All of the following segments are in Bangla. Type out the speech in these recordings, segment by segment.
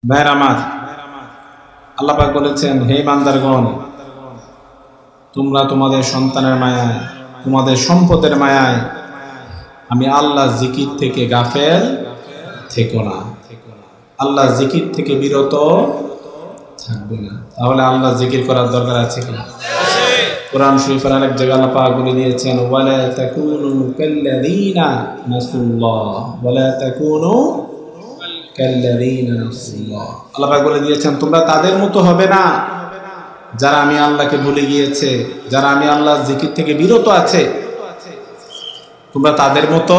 ভাইয়ের আমার, আল্লাহ পাক বলেছেন, হে বান্দারগণ, তোমরা তোমাদের সন্তানের মায়ায়, তোমাদের সম্পদের মায়ায় আমি আল্লাহ জিকির থেকে গাফেল থেকো না, আল্লাহ জিকির থেকে বিরত থাকবে না। তাহলে আল্লাহ জিকির করার দরকার আছে কিনা? কোরআন শরীফের আরেক জায়গায় আল্লাহ পাক বলে দিয়েছেন, ওয়ালা তাকুনু কাল্লাযীনা নাসুল্লাহ, ওয়ালা তাকুনু কাল্লাযীনা নাসুল্লাহ। আল্লাহ পাক বলে দিয়েছেন, তোমরা তাদের মতো হবে না যারা আমি আল্লাহকে ভুলে গিয়েছে, যারা আমি আল্লাহর জিকির থেকে বিরত আছে। তোমরা তাদের মতো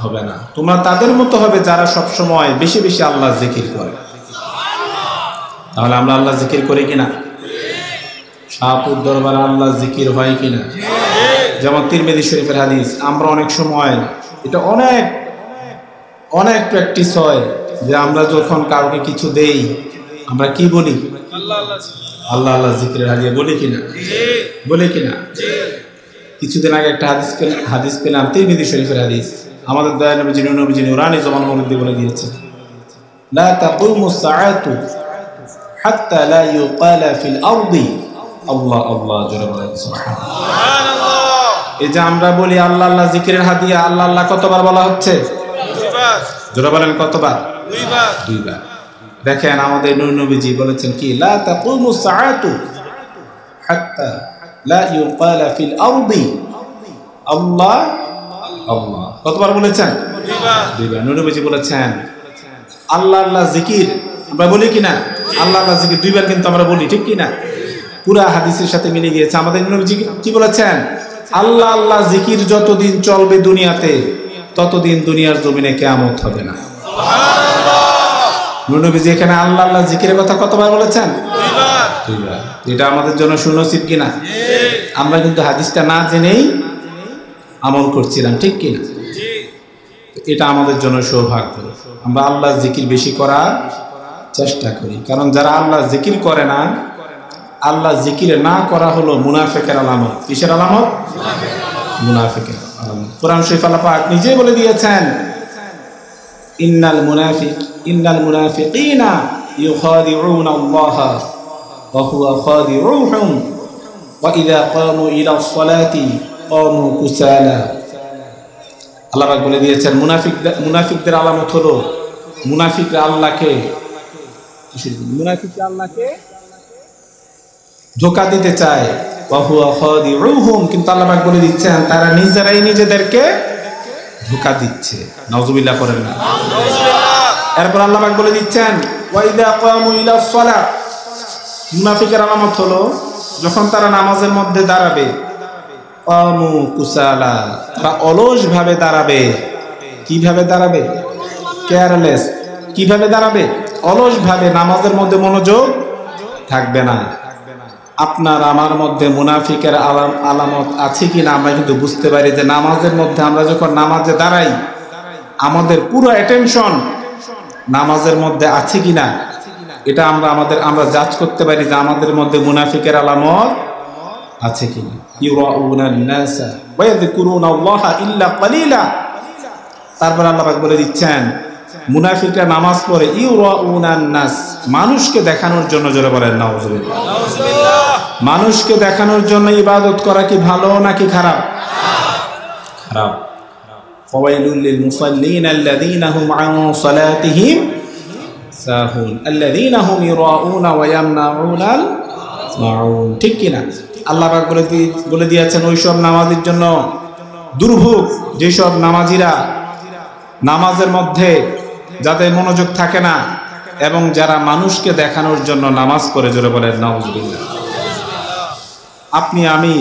হবে না, তোমরা তাদের মতো হবে যারা সব সময় বেশি বেশি আল্লাহর জিকির করে। তাহলে আমরা আল্লাহর জিকির করি কিনা? শাহপুর দরবারে আল্লাহর জিকির হয় কিনা? যেমন তিরমিজি শরীফের হাদিস, আমরা অনেক সময় এটা অনেক অনেক প্র্যাকটিস হয় যে আমরা যখন কাউকে কিছু দেই আমরা কি বলি? আল্লাহ আল্লাহ জিকিরের হাদিয়া বলি কিনা? বলি কিনা? কিছুদিন আগে একটা হাদিস পেলাম, তিরমিজি শরীফের হাদিস। আমাদের দয়াল নবী নুরানি জামানের মধ্যে বলে দিয়েছে, লা তাকুমুস সাআতু হাত্তা লা ইউকালা ফিল আরদি আল্লাহ আল্লাহ, জোরে বলেন সুবহানাল্লাহ। এই যে আমরা বলি আল্লাহ আল্লাহ জিকিরের হাদিয়া, আল্লাহ আল্লাহ কতবার বলা হচ্ছে? দুইবার। জোরে বলেন কতবার? দুইবার। দুইবার। দেখেন আমাদের নবীজি বলেছেন কি, লা তাকুমুস সাআতু হাত্তা লা ইউকালা ফিল আরদি আল্লাহ আল্লাহ। কতবার বলেছেন? দুইবার। দুইবার। নবীজি বলেছেন আল্লাহ আল্লাহ জিকির আমরা বলি কিনা? আল্লাহ আল্লাহ জিকির দুইবার কিন্তু আমরা বলি, ঠিক কিনা? পুরা হাদিসের সাথে মিলে গিয়েছে। আমাদের নবীজি কি বলেছেন? আল্লাহ আল্লাহ জিকির যতদিন চলবে দুনিয়াতে, ততদিন দুনিয়ার জমিনে কিয়ামত হবে না। সুবহানাল্লাহ। নবীজি এখানে আল্লাহ আল্লাহ জিকিরের কথা কতবার বলেছেন? দুইবার। দুইবার। এটা আমাদের জন্য সুনসিব কিনা? আমরা কিন্তু হাদিসটা না জেনেই আমল করছিলাম, ঠিক কিনা? এটা আমাদের জন্য সৌভাগ্য। আমরা আল্লাহ জিকির বেশি করার চেষ্টা করি, কারণ যারা আল্লাহ জিকির করে না, আল্লাহ জিকির না করা হলো মুনাফিকের আলামত। কিসের আলামত? মুনাফিকের আলামত। কোরআন শরীফ আল্লাহ পাক নিজেই বলে দিয়েছেন, ইন্নাল মুনাফিকিনা ইউখাদিউনা আল্লাহ ওয়া হুয়া খাদিউহুম ওয়া ইযা কামু ইলাস সালাতি কামু কুসালা। আল্লাহ পাক বলে দিয়েছেন মুনাফিকদের আলামত হলো মুনাফিকরা আল্লাহকে ধোঁকা দিতে চায়, কিন্তু আল্লাহ পাক বলে দিচ্ছেন তারা নিজেরাই নিজেদেরকে ধোঁকা দিচ্ছে। নাউজুবিল্লাহ করেন না? এরপর আল্লাহ পাক বলে দিচ্ছেন ওয়াইদা কামু ইলাস সালাত, মুনাফিকের আলামত হলো যখন তারা নামাজের মধ্যে দাঁড়াবে, কামু কুসালা, তারা অলস ভাবে দাঁড়াবে। কিভাবে দাঁড়াবে? কেয়ারলেস। কিভাবে দাঁড়াবে? অলস ভাবে, নামাজের মধ্যে মনোযোগ থাকবে না। আপনার আমার মধ্যে মুনাফিকের আলামত আছে কিনা আমরা কিন্তু বুঝতে পারি যে নামাজের মধ্যে আমরা যখন নামাজে দাঁড়াই আমাদের পুরো অ্যাটেনশন নামাজের মধ্যে আছে কিনা, এটা আমরা জাজ করতে পারি যে আমাদের মধ্যে মুনাফিকের আলামত আছে কিনা। ইউরাউনান নাসা ওয়া ইয়াযকুরুনাল্লাহা ইল্লা কালিলা। তারপর আল্লাহ পাক বলে দিচ্ছেন মুনাফিকরা নামাজ পড়ে ইউরাউনান নাস, মানুষকে দেখানোর জন্য। জোরে বলেন নাউজুবিল্লাহ। মানুষকে দেখানোর জন্য ইবাদত করা কি ভালো নাকি খারাপ? খারাপ। ফাওয়াইলুল লিল মুসাল্লিন আল্লাযীনা হুম আন সালাতিহিম সাহুন আল্লাযীনা হুম ইউরাউনা ওয়া ইয়ামনাউনাল মাউন। ঠিক কিনা? আল্লাহ পাক বলে দিয়েছেন ওইসব নামাজীর জন্য দুর্ভোগ, যেসব নামাজিরা নামাজের মধ্যে যাদের মনোযোগ থাকে না এবং যারা মানুষকে দেখানোর জন্য নামাজ পড়ে। জোরে বলেন নাউজুবিল্লাহ। আপনি আমি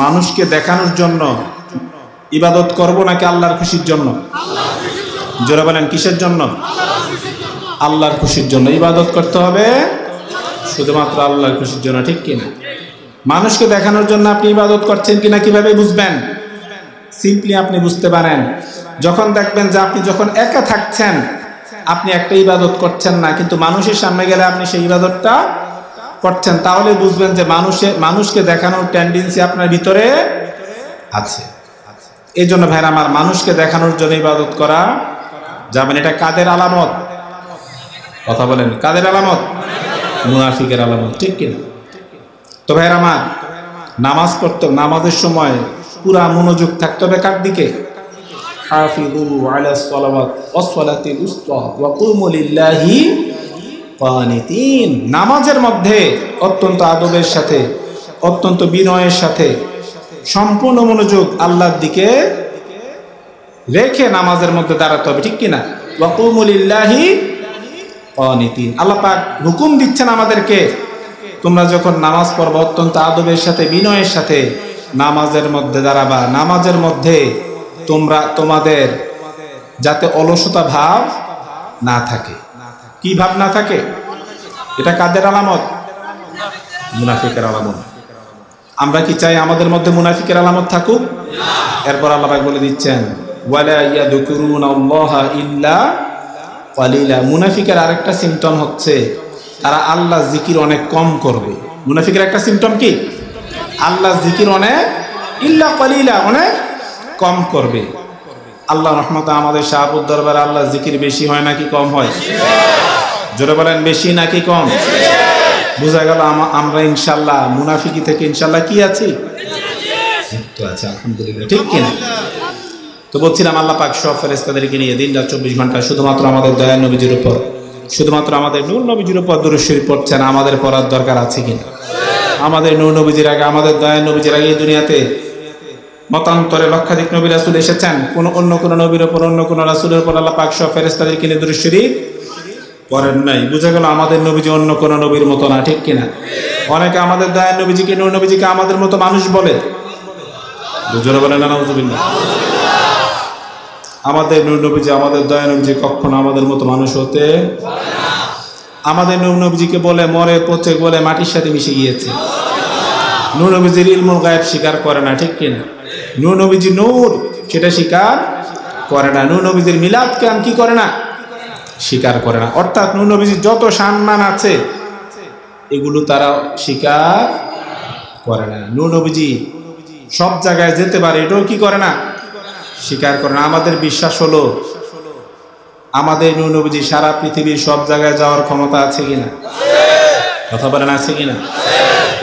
মানুষকে দেখানোর জন্য ইবাদত করব নাকি আল্লাহর খুশির জন্য? জোরে বলেন কিসের জন্য? আল্লাহর খুশির জন্য ইবাদত করতে হবে, শুধুমাত্র আল্লাহর খুশির জন্য, ঠিক কিনা? মানুষকে দেখানোর জন্য আপনি ইবাদত করছেন কিনা কিভাবে বুঝবেন? সিম্পলি আপনি বুঝতে পারেন যখন দেখবেন যে আপনি যখন একা থাকছেন আপনি একটা ইবাদত করছেন না, কিন্তু মানুষের সামনে গেলে আপনি সেই ইবাদতটা করছেন, তাহলে বুঝবেন যে মানুষকে দেখানোর টেন্ডেন্সি আপনার ভিতরে আছে। এই জন্য ভাইরা আমার, মানুষকে দেখানোর জন্য ইবাদত করা যাবে না। এটা কাদের আলামত? কথা বলেন, কাদের আলামত? মুনাফিকের আলামত, ঠিক কিনা? তো ভাইরা আমার, নামাজ পড়তে, নামাজের সময় পুরা মনোযোগ থাকতে হবে কার দিকে? হাফিযু আলাস সালাওয়াত ওয়াস সালাতিল উসতা ওয়া কুমু লিল্লাহি কানিতিন। নামাজের মধ্যে অত্যন্ত আদবের সাথে, অত্যন্ত বিনয়ের সাথে সম্পূর্ণ মনোযোগ আল্লাহর দিকে রেখে নামাজের মধ্যে দাঁড়াতে হবে, ঠিক কিনা? ওয়া কুমু লিল্লাহি কানিতিন। আল্লাহ পাক হুকুম দিচ্ছেন আমাদেরকে, তোমরা যখন নামাজ পড়বে অত্যন্ত আদবের সাথে, বিনয়ের সাথে নামাজের মধ্যে দাঁড়াবা। নামাজের মধ্যে তোমাদের যাতে অলসতা ভাব না থাকে। কি ভাব না থাকে? এটা কাদের আলামত? মুনাফিকের আলামত। আমরা কি চাই আমাদের মধ্যে মুনাফিকের আলামত থাকুক? এরপর আল্লাহ পাক বলে দিচ্ছেন, ওয়ালা ইয়াযকুরুনাল্লাহা ইল্লা কালিলা। মুনাফিকের আরেকটা সিম্পটম হচ্ছে তারা আল্লাহ জিকির অনেক কম করবে। মুনাফিকের একটা সিম্পটম কি? আল্লাহ জিকির অনেক, ইল্লা কালিলা, অনেক কম করবে। আল্লাহ রহমতে আমাদের শাহপুর দরবারে আল্লাহ জিকির বেশি হয় নাকি কম হয়? জোরে বলেন, বেশি নাকি কম? বোঝা গেল আমরা ইনশাল্লাহ মুনাফিকি থেকে ইনশাল্লাহ কি আছি? মুক্ত আছে, আলহামদুলিল্লাহ, ঠিক কিনা? তো বলছিলাম আল্লাহ পাক সব ফেরেশতাদেরকে নিয়ে দিন রাত 24 ঘন্টা শুধুমাত্র আমাদের দয়ার নবীজির উপর, শুধুমাত্র আমাদের নূর নবীজির উপর দুরূদ শরীফ পড়ছেন। আমাদের পড়ার দরকার আছে কিনা? আমাদের নূর নবীজির আগে, আমাদের দয়ার নবীজির আগে এই দুনিয়াতে মতান্তরে লক্ষাধিক নবী রাসূল এসেছেন। অন্য কোন নবীর উপর, অন্য কোন রাসূলের উপর আল্লাহ পাক সব ফেরেশতাদেরকে নিয়ে দুরূদ শরীফ পড়েন নাই। বুঝা গেল আমাদের নবীজি অন্য কোন নবীর মতো না, ঠিক কিনা? অনেকে আমাদের দয়ার নবীজিকে, নূর নবীজিকে আমাদের মতো মানুষ বলে। জোরে বলেন না নাউযুবিল্লাহ। আমাদের নূর নবীজি, আমাদের দয়ার নবীজি কখনো আমাদের মতো মানুষ হতে পারে না। আমাদের নূর নবীজিকে বলে মরে পচে বলে মাটির সাথে মিশে গিয়েছে। নূর নবীজির ইলমুল গায়েব স্বীকার করে না, ঠিক কিনা? নূর নবীজি নূর, সেটা স্বীকার করে না। নূর নবীজির মিলাদ কিয়াম কি করে না? স্বীকার করে না। অর্থাৎ নূর নবীজির যত সম্মান আছে এগুলো তারা স্বীকার করে না। নূর নবীজি সব জায়গায় যেতে পারে, এটাও কি করে না? স্বীকার করে না। আমাদের বিশ্বাস হলো আমাদের নূর নবীজি সারা পৃথিবীর সব জায়গায় যাওয়ার ক্ষমতা আছে কিনা? কথা বলেন, আছে কিনা?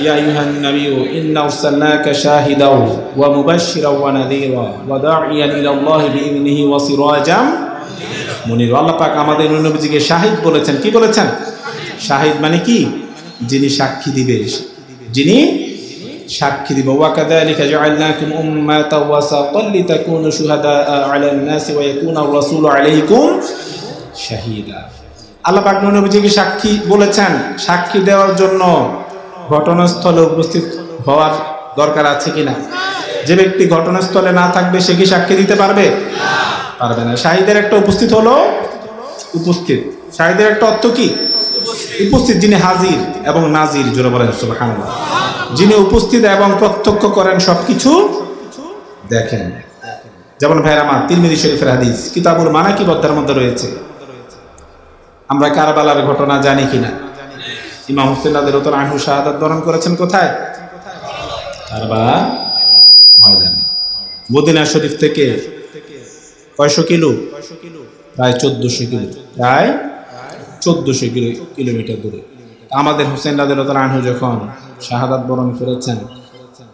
ইয়া আইয়ুহান নাবিয়্যু ইন্না আরসালনাকা শাহিদাও ওয়া মুবাশশিরাও ওয়া নাযীরা ওয়া দাঈয়ান ইলাল্লাহি বিইযনিহি ওয়া সিরাজাম মুনীরা। আল্লাহ পাক আমাদের নূর নবীজিকে শাহিদ বলেছেন। কি বলেছেন? শাহিদ মানে কি? যিনি সাক্ষী দিবে, যিনি সাক্ষী দিবে। ওয়া কাযালিকা জাআলনাকুম উম্মাতাও ওয়াসাতান লিতাকুনু শুহাদাআ আলান নাসি ওয়া ইয়াকুনা আর-রাসূলু আলাইকুম শাহীদা। আল্লাহ পাক নূর নবীজিকে সাক্ষী বলেছেন। সাক্ষী দেওয়ার জন্য ঘটনাস্থলে উপস্থিত হওয়ার দরকার আছে কিনা? যে ব্যক্তি ঘটনাস্থলে না থাকবে সে কি সাক্ষী দিতে পারবে? পারবে না। শাহীদের একটা উপস্থিত হলো উপস্থিত। শাহীদের একটা অর্থ কি? উপস্থিত, যিনি হাজির এবং নাজির। জোরে বলেন সুবহানাল্লাহ। যিনি উপস্থিত এবং প্রত্যক্ষ করেন, সবকিছু দেখেন। যেমন ভাইরা আমার, তিরমিজি শরীফের হাদিস কিতাবুল মানাকিব অধ্যায়ের মধ্যে রয়েছে। আমরা কারবালার ঘটনা জানি কিনা? ইমাম হুসাইন রাদিয়াল্লাহু তাআলা আনহু শাহাদাত বরণ করেছেন কোথায়? কারবালা ময়দানে। মদিনা শরীফ থেকে কয়শো কিলো? প্রায় 1400 কিলো, প্রায় 1400 কিলোমিটার দূরে। আমাদের হুসাইন রাদিয়াল্লাহু তাআলা আনহু যখন শাহাদাত বরণ করেছেন,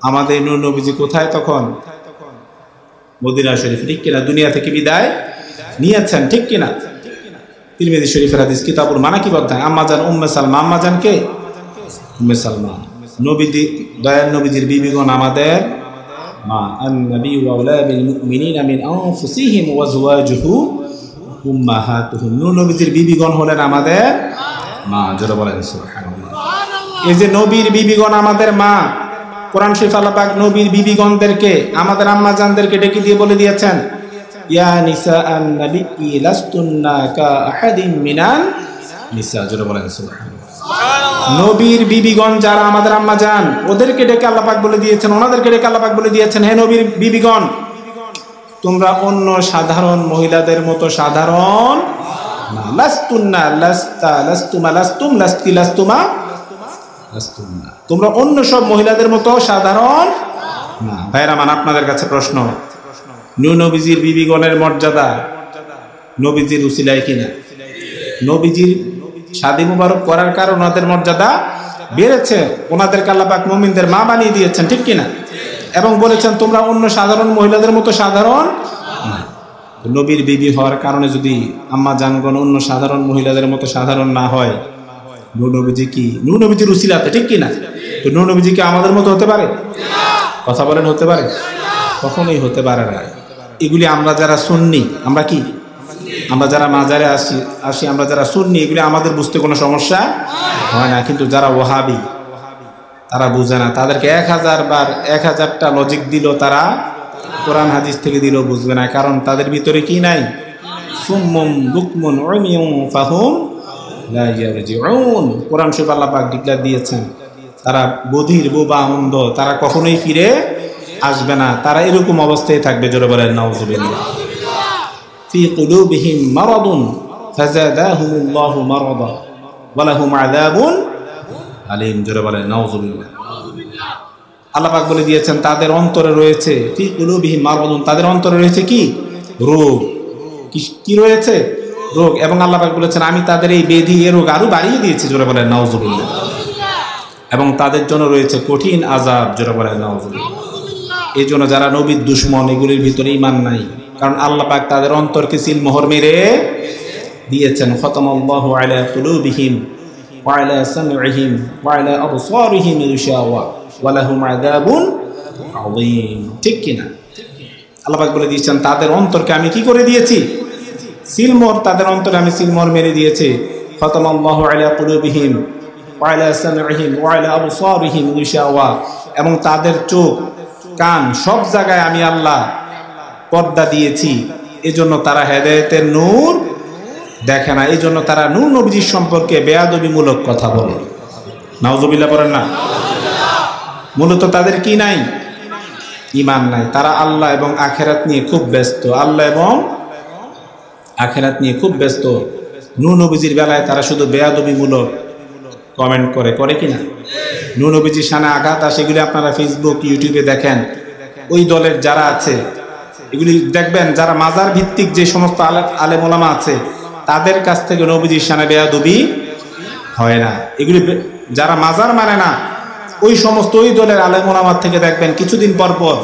আমাদের নূর নবীজি কোথায় তখন? মদিনা শরীফ, ঠিক কিনা? দুনিয়া থেকে বিদায় নিয়েছেন, ঠিক কিনা? তিরমিজি শরীফের হাদিস কিতাবুল মানাকিব অধ্যায়। আম্মা জান উম্মে সালমা। আম্মা জান কে? উম্মে সালমা। নবীজি, দয়ার নবীজির বিবিগণ আমাদের মা। আন-নবী ওয়া আওলাবিল মুমিনিনা মিন আনফুসিহিম ওয়া আজওয়াজুহু উম্মাহাতুহুম। নূর নবীজির বিবিগণ হলেন আমাদের মা। জোরে বলেন সুবহানাল্লাহ। এই যে নবীর বিবিগণ আমাদের মা, কোরআন শরীফ আল্লাহ পাক নবীর বিবিগণদেরকে, আমাদের আম্মা জানদেরকে ডেকে দিয়ে বলে দিয়েছেন, ইয়া নিসাআন নবী লাস্তুন্না কা আহাদিম মিনান নিসা। জোরে বলেন সুবহানাল্লাহ। নবীর বিবিগণ যারা আমাদের আম্মা জান, ওদেরকে ডেকে আল্লাহ পাক বলে দিয়েছেন, ওনাদেরকে ডেকে আল্লাহ পাক বলে দিয়েছেন, হে নবীর বিবিগণ, তোমরা অন্য সাধারণ মহিলাদের মতো সাধারণ না। লাস্তুন্না, লাস্তা, লাস্তুমা, লাস্তুম, লাস্তি, লাস্তুমা, লাস্তুন্না। তোমরা অন্য সব মহিলাদের মতো সাধারণ না। ভাইরা মান, আপনাদের কাছে প্রশ্ন, নূর নবীজির বিবিগণের মর্যাদা নবীজির উসিলায় কিনা? নবীজির শাদী মুবারক করার কারণে ওনাদের মর্যাদা বেড়েছে। ওনাদেরকে আল্লাহ পাক মুমিনদের মা বানিয়ে দিয়েছেন, ঠিক কিনা? এবং বলেছেন তোমরা অন্য সাধারণ মহিলাদের মতো সাধারণ না। নবীর বিবি হওয়ার কারণে যদি আম্মা জানগণ অন্য সাধারণ মহিলাদের মতো সাধারণ না হয়, নূহ নবীজি কি, নূহ নবীজির উসিলাতে, ঠিক কিনা? তো নূহ নবীজি কি আমাদের মতো হতে পারে? কথা বলেন, হতে পারে? কখনোই হতে পারে না। এগুলি আমরা যারা সুন্নি, আমরা কি, আমরা যারা মাজারে আসি আমরা যারা সুন্নি, এগুলি আমাদের বুঝতে কোনো সমস্যা হয় না। কিন্তু যারা ওয়াহাবি তারা বুঝে না, তাদেরকে 1000 বার 1000টা লজিক দিল, তারা কোরআন হাদিস থেকে দিলেও বুঝবে না। কারণ তাদের ভিতরে কি নাই? সুম্মুম বুকমুন উমিয়ুম ফাহুম লা ইয়ারজিউন। কোরআন শরীফ আল্লাহ পাক ডিক্লেয়ার দিয়েছেন তারা বধির, বোবা, অন্ধ, তারা কখনোই ফিরে আসবে না। তারা এরকম অবস্থায় থাকবে। জোরে বলেন নাউযুবিল্লাহ। ফি কুলুবিহিম মারাদুন ফাযাদাহুমুল্লাহু মারাদা ওয়া লাহুম আযাবুন আলীম। জোরে বলেন নাউযুবিল্লাহ। আল্লাহ পাক বলে দিয়েছেন তাদের অন্তরে রয়েছে, ফি কুলুবিহিম মারাদুন, তাদের অন্তরে রয়েছে কি? রোগ। কি রয়েছে? রোগ। এবং আল্লাহ পাক বলেছেন আমি তাদের এই বেধি, এই রোগ আরো বাড়িয়ে দিয়েছি। জোরে বলেন নাউযুবিল্লাহ। এবং তাদের জন্য রয়েছে কঠিন আযাব। জোরে বলেন নাউযুবিল্লাহ। এই জন্য যারা নবীর দুশমন, এগুলির ভিতরে ঈমান নাই। কারণ আল্লাহ পাক তাদের অন্তরকে সিলমোহর মেরে দিয়েছেন। খতামাল্লাহু আলা কুলুবিহিম ওয়া আলা সামইহিম ওয়া আলা আবসারিহিম গিশাওয়া ওয়া লাহুম আযাবুন আযীম। ঠিক কিনা? আল্লাহ পাক বলে দিয়েছেন তাদের অন্তরকে আমি কি করে দিয়েছি? সিলমোহর। তাদের অন্তরে আমি সিলমোহর মেরে দিয়েছি। খতামাল্লাহু আলা কুলুবিহিম ওয়া আলা সামইহিম ওয়া আলা আবসারিহিম গিশাওয়া। এবং তাদের চোখ, কান, সব জায়গায় আমি আল্লাহ পর্দা দিয়েছি। এজন্য তারা হেদায়েতের নূর দেখে না। এই জন্য তারা নূহ নবীজির সম্পর্কে বেয়াদবিমূলক কথা বলে। নাউযুবিল্লাহ বলেন না? মূলত তাদের কি নাই? ঈমান নাই। তারা আল্লাহ এবং আখিরাত নিয়ে খুব ব্যস্ত। আল্লাহ এবং আখিরাত নিয়ে খুব ব্যস্ত। নূহ নবীজির বেলায় তারা শুধু বেয়াদবিমূলক কমেন্ট করে কিনা? নূহ নবীজির শানে আঘাত আসে, এগুলি আপনারা ফেসবুক, ইউটিউবে দেখেন। ওই দলের যারা আছে এগুলি দেখবেন, যারা মাজার ভিত্তিক যে সমস্ত আলেম ওলামা আছে তাদের কাছ থেকে নবীজির শানে বেয়াদবি হয় না। এগুলি যারা মাজার মানে না, ওই সমস্ত ওই দলের আলেম ওলামার থেকে দেখবেন কিছুদিন পর পর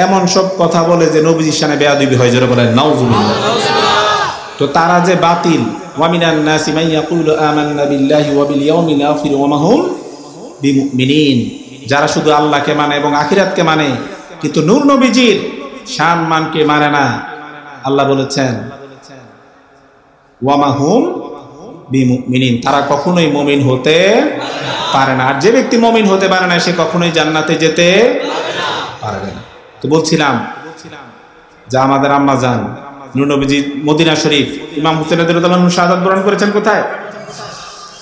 এমন সব কথা বলে যে নবীজির শানে বেয়াদবি হয়। যারা বলেন নাউযুবিল্লাহ। তো তারা যে বাতিল। ওয়া মিনান নাসি মান ইয়াকুলু আমান্না বিল্লাহি ওয়া বিল ইয়াউমিল আখির ওয়া মা হুম বিমুমিনিন। যারা শুধু আল্লাহকে মানে এবং আখিরাতকে মানে, কিন্তু নূহ নবীজির শান মানকে মানে না। আল্লাহ বলেছেন ওয়া মা হুম বিমুমিনিন, তারা কখনোই মুমিন হতে পারে না। আর যে ব্যক্তি মুমিন হতে পারে না সে কখনোই জান্নাতে যেতে পারবে না। তো বলছিলাম যে আমাদের আম্মা জান নূহ নবীজি মদিনা শরীফ, ইমাম হুসাইন রাদিয়াল্লাহু আনহু শাহাদাত বরণ করেছেন কোথায়?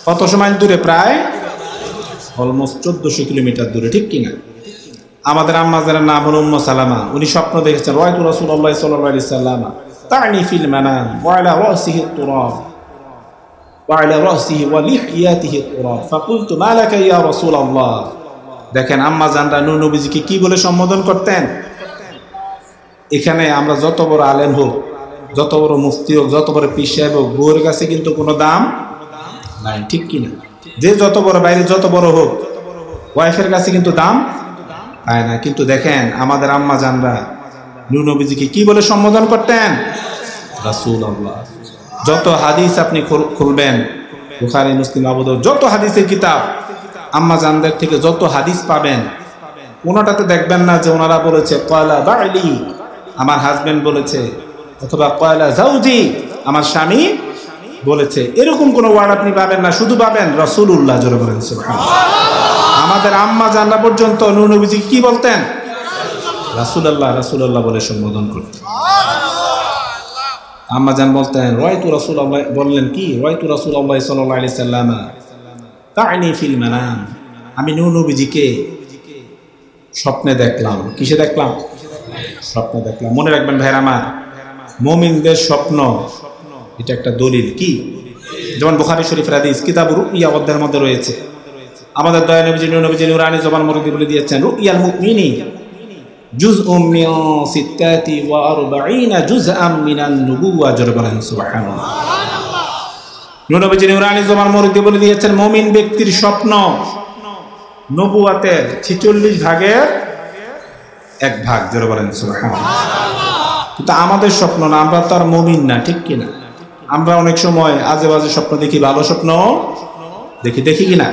কত সময় দূরে? প্রায় অলমোস্ট 1400 কিলোমিটার দূরে, ঠিক কিনা? আমাদের আম্মা যার নাম হলো উম্মু সালামা। উনি স্বপ্ন দেখেছেন রাআইতু রাসূলুল্লাহ সাল্লাল্লাহু আলাইহি ওয়াসাল্লাম তা'নি ফিল মানাম ওয়া আলা রাসিহি তুরাব ওয়া আলা রাসিহি ওয়া লিহিয়াতিহি তুরাব ফাকুলতু মা লাকা ইয়া রাসূলুল্লাহ। দেখেন আম্মা জানরা নূহ নবীজিকে কি বলে সম্বোধন করতেন। এখানে আমরা যত বড় আলেম হোক, যত বড় মুফতি হোক, যত বড় পীর সাহেব হোক, বউয়ের কাছে কিন্তু কোনো দাম নাই, ঠিক কিনা? যে যত বড় বাইরে যত বড় হোক, ওয়াইফের কাছে কিন্তু দাম পায় না। কিন্তু দেখেন আমাদের আম্মা জানরা নূহ নবীজিকে কি বলে সম্বোধন করতেন? রাসূলুল্লাহ। যত হাদিস আপনি খুলবেন, বুখারী, মুসলিম, আবু দাউদ, যত হাদিসের কিতাব, আম্মা জানদের থেকে যত হাদিস পাবেন, কোনোটাতে দেখবেন না যে ওনারা বলেছে ক্বালা বা'লি, আমার হাজবেন্ড বলেছে, অথবা ক্বালা যাওজি, আমার স্বামী বলেছে। এরকম কোনো ওয়ার্ড আপনি পাবেন না। শুধু পাবেন রাসূলুল্লাহ। জোরে বলেন সুবহানাল্লাহ। আমাদের আম্মা জানরা পর্যন্ত নূহ নবীজি কি বলতেন? রাসূলুল্লাহ, রাসূলুল্লাহ বলে সম্বোধন করতেন। আম্মা জান বলতেন রাআইতু রাসূলুল্লাহ, বললেন কি? রাআইতু রাসূলুল্লাহ সাল্লাল্লাহু আলাইহি সাল্লাম তা'নি ফিল মানাম, আমি নূহ নবীজিকে স্বপ্নে দেখলাম। কিসে দেখলাম? স্বপ্নে দেখলাম। মনে রাখবেন ভাইরা আমার, মুমিনদের স্বপ্ন এটা একটা দলিল। কি? যেমন বুখারী শরীফের হাদিস কিতাবুর রুইয়া অধ্যায়ের মধ্যে রয়েছে। আমাদের দয়া নবীজি নূহ নবীজি নূরানী জবান মুরব্বি বলে দিয়েছেন রুইয়াল মুমিনি জুজউম মিন 46 জুজআম মিনান নুবুওয়া। জোরে বলেন সুবহানাল্লাহ। নূর নবীজি নুরানি জবান মুরিদ বলে দিয়েছেন মুমিন ব্যক্তির স্বপ্ন নবুয়াতের 46 ভাগের 1 ভাগ। জোরে বলেন সুবহানাল্লাহ। কিন্তু আমাদের স্বপ্ন না, আমরা তো আর মুমিন না, ঠিক কিনা? আমরা অনেক সময় আজে বাজে স্বপ্ন দেখি, ভালো স্বপ্ন দেখি কিনা?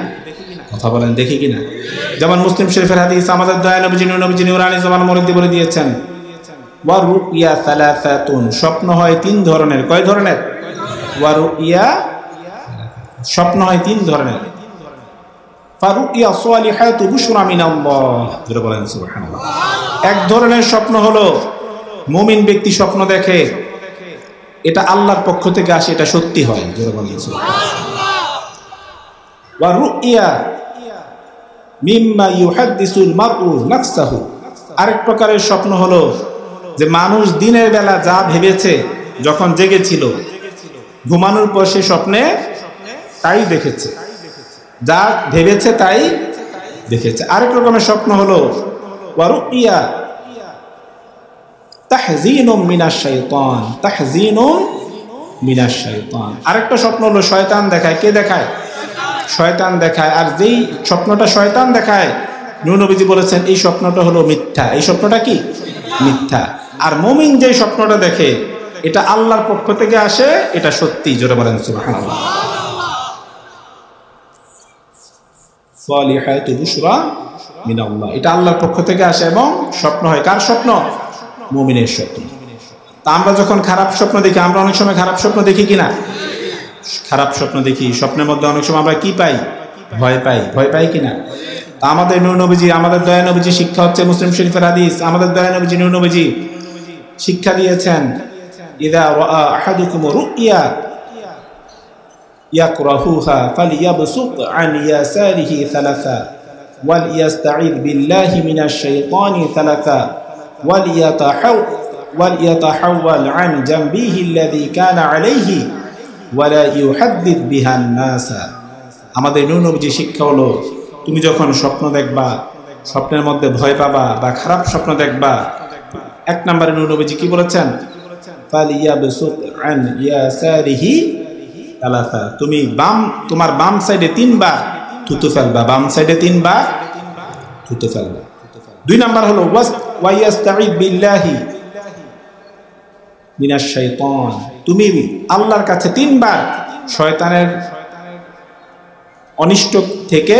কথা বলেন, দেখি কিনা? যেমন মুসলিম শরীফের হাদিস, আমাদের দয়া নবীজি নুরানি জবান মুরিদ বলে দিয়েছেন ওয়া রুইয়া সালাসাতুন, স্বপ্ন হয় 3 ধরনের। কয় ধরনের? ওয়া রুইয়া, স্বপ্ন হয় 3 ধরনের। ফারুইয়া সালিহাতু বুশরা মিনাল্লাহ। জোরে বলেন সুবহানাল্লাহ। এক ধরনের স্বপ্ন হলো মুমিন ব্যক্তি স্বপ্ন দেখে, এটা আল্লাহর পক্ষ থেকে আসে, এটা সত্যি হয়। জোরে বলেন সুবহানাল্লাহ। ওয়া রুইয়া মিম্মা ইউহাদ্দিসুল মারউ নাফসাহু, আরেক প্রকারের স্বপ্ন হলো যে মানুষ দিনের বেলা যা ভেবেছে যখন জেগেছিল, ঘুমানোর পর সে স্বপ্নে তাই দেখেছে, যা ভেবেছে তাই দেখেছে। আরেক রকমের স্বপ্ন হলো ওয়া রুইয়া তাহযীনুম মিনাশ শাইতান, তাহযীনুম মিনাশ শাইতান, আরেকটা স্বপ্ন হলো শয়তান দেখায়। কে দেখায়? শয়তান দেখায়। আর যেই স্বপ্নটা শয়তান দেখায়, নূর নবীজি বলেছেন এই স্বপ্নটা হলো মিথ্যা। এই স্বপ্নটা কি? মিথ্যা। আর মুমিন যে স্বপ্নটা দেখে, এটা আল্লাহর পক্ষ থেকে আসে, এটা সত্যি। জোরে বলেন সুবহানাল্লাহ। সালিহাতু বুশরা মিনাল্লাহ, এটা আল্লাহর পক্ষ থেকে আসে এবং স্বপ্ন হয়। কার স্বপ্ন? মুমিনের স্বপ্ন। তা আমরা যখন খারাপ স্বপ্ন দেখি, আমরা অনেক সময় খারাপ স্বপ্ন দেখি কিনা? খারাপ স্বপ্ন দেখি, স্বপ্নের মধ্যে অনেক সময় আমরা কি পাই? ভয় পাই। ভয় পাই কিনা? তা আমাদের নূর নবীজি, আমাদের দয়া নবীজি শিক্ষা হচ্ছে মুসলিম শরীফের হাদিস, আমাদের দয়া নবীজি নূর নবীজি শিক্ষা দিয়েছেন ইযা রাআ আহাদুকুম রুইয়া ইয়াকরাহুহা ফালিয়াবসুত আন ইয়াসারিহি সালাসা ওয়াল ইয়াস্তাঈদ বিল্লাহি মিনাশ শাইতানি সালাসা ওয়াল ইয়াতাহাওয়াল আন জামবিহি আল্লাযী কানা আলাইহি ওয়ালা ইউহাদ্দিদ বিহান নাসা। আমাদের নূর নবীজি শিক্ষা হলো, তুমি যখন স্বপ্ন দেখবা, স্বপ্নের মধ্যে ভয় পাবা বা খারাপ স্বপ্ন দেখবা, 1 নম্বরে নূর নবীজি কি বলেছেন? ফালিয়াবসুত আন ইয়াসারিহি সালাসা, তুমি তোমার বাম সাইডে 3 বার থুতু ফেলবা, বাম সাইডে 3 বার থুতু ফেলবা। 2 নম্বর হলো ওয়া ইয়াস্তাঈদ বিল্লাহি মিনাশ শাইতান, তুমি আল্লাহর কাছে 3 বার শয়তানের অনিষ্ট থেকে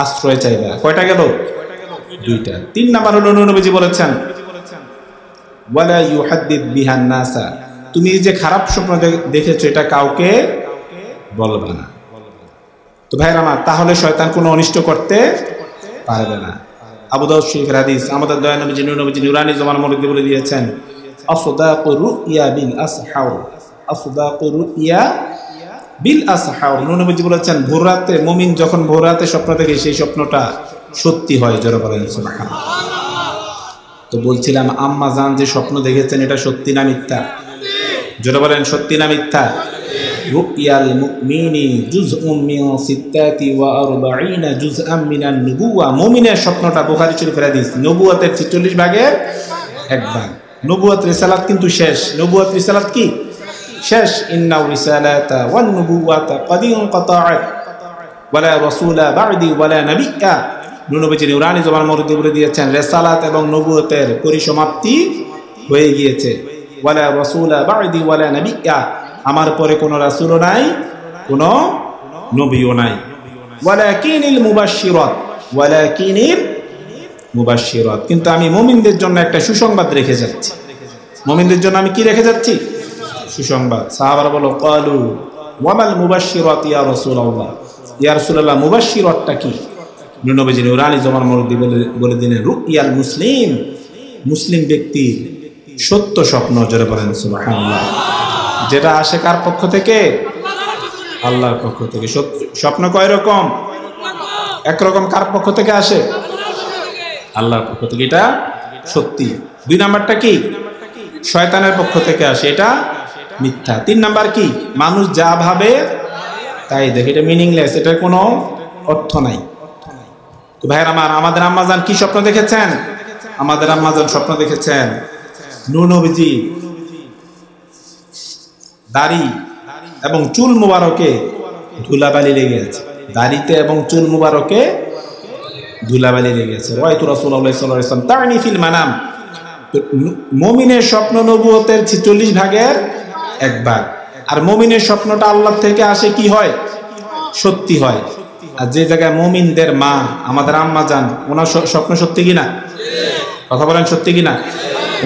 আশ্রয় চাইবা। কয়টা গেল? 2টা। 3 নম্বর হলো নূর নবীজি বলেছেন ওয়ালা ইউহাদ্দিদ বিহান নাসা, তুমি যে খারাপ স্বপ্ন দেখেছো এটা কাউকে বলবা না। তো ভাইরা আমার, তাহলে শয়তান কোনো অনিষ্ট করতে পারবে না। আবু দাউদ শরীফের হাদিস, আমাদের দয়া নবীজি নুরানি জবান মুরিদ বলে দিয়েছেন আসদাকুর রুইয়া বিল আসহার, আসদাকুর রুইয়া বিল আসহার। নূর নবীজি বলেছেন ভোর রাতে মুমিন যখন ভোর রাতে স্বপ্ন দেখে, সেই স্বপ্নটা সত্যি হয়। জোরে বলেন সুবহানাল্লাহ। তো বলছিলাম আম্মা জান যে স্বপ্ন দেখেছেন, এটা সত্যি না মিথ্যা? জোরে বলেন, সত্যি না মিথ্যা? রুইয়াল মুমিনি জুজউম মিন 46 জুজআম মিনান নুবুওয়া, মুমিনের স্বপ্নটা বুখারী শরীফের হাদিস, নবুয়তের 46 ভাগের 1 ভাগ। নবুয়ত রিসালাত কিন্তু শেষ। নবুয়ত রিসালাত কি শেষ? ইন্না রিসালাতা ওয়ান নুবুওয়াতা ক্বাদ ইনকাতাআত ওয়ালা রাসূলা বা'দি ওয়ালা নাবিয়্যা। নূর নবীজি নুরানি জবান মুরিদ বলে দিয়েছেন রিসালাত এবং নবুয়তের পরিসমাপ্তি হয়ে গিয়েছে। ওয়ালা রাসূলা বা'দি ওয়ালা নাবিয়্যা, আমার পরে কোনো রাসূলও নাই, কোনো নবীও নাই। ওয়ালাকিনিল মুবাশশিরাত, ওয়ালাকিনিল মুবাশশিরাত, কিন্তু আমি মুমিনদের জন্য একটা সুসংবাদ রেখে যাচ্ছি। মুমিনদের জন্য আমি কি রেখে যাচ্ছি? সুসংবাদ। সাহাবারা বলো ক্বালু ওয়ামাল মুবাশশিরাত ইয়া রাসূলুল্লাহ, ইয়া রাসূলুল্লাহ মুবাশশিরাতটা কি? নূর নবীজি নুরানি জবান মুরিদ বলে দিলেন রুইয়াল মুসলিম, মুসলিম ব্যক্তির সত্য স্বপ্ন। জোরে বলেন সুবহানাল্লাহ। যেটা আসে কার পক্ষ থেকে? আল্লাহর পক্ষ থেকে। স্বপ্ন কয় রকম? একরকম। কার পক্ষ থেকে আসে? আল্লাহর পক্ষ থেকে, এটা সত্যি। 2 নাম্বারটা কি? শয়তানের পক্ষ থেকে আসে, এটা মিথ্যা। 3 নাম্বার কি? মানুষ যা ভাবে তাই দেখে, এটা মিনিংলেস, এটার কোনো অর্থ নাই। তো ভাইয়ের আমার, আমাদের আম্মাজান কি স্বপ্ন দেখেছেন? আমাদের আম্মাজান স্বপ্ন দেখেছেন নূর নবীজি দাড়ি এবং চুল মুবারকে ধুলাবালি লেগে আছে, দাড়িতে এবং চুল মুবারকে ধুলাবালি লেগে আছে। রাআইতু রাসূলুল্লাহ সাল্লাল্লাহু আলাইহি ওয়াসাল্লাম তা'নি ফিল মানাম। মুমিনের স্বপ্ন নবুয়তের 46 ভাগের 1 ভাগ, আর মুমিনের স্বপ্নটা আল্লাহ থেকে আসে কি হয়? সত্যি হয়। আর যে জায়গায় মুমিনদের মা আমাদের আম্মা জান, ওনার স্বপ্ন সত্যি কিনা? কথা বলেন সত্যি কিনা?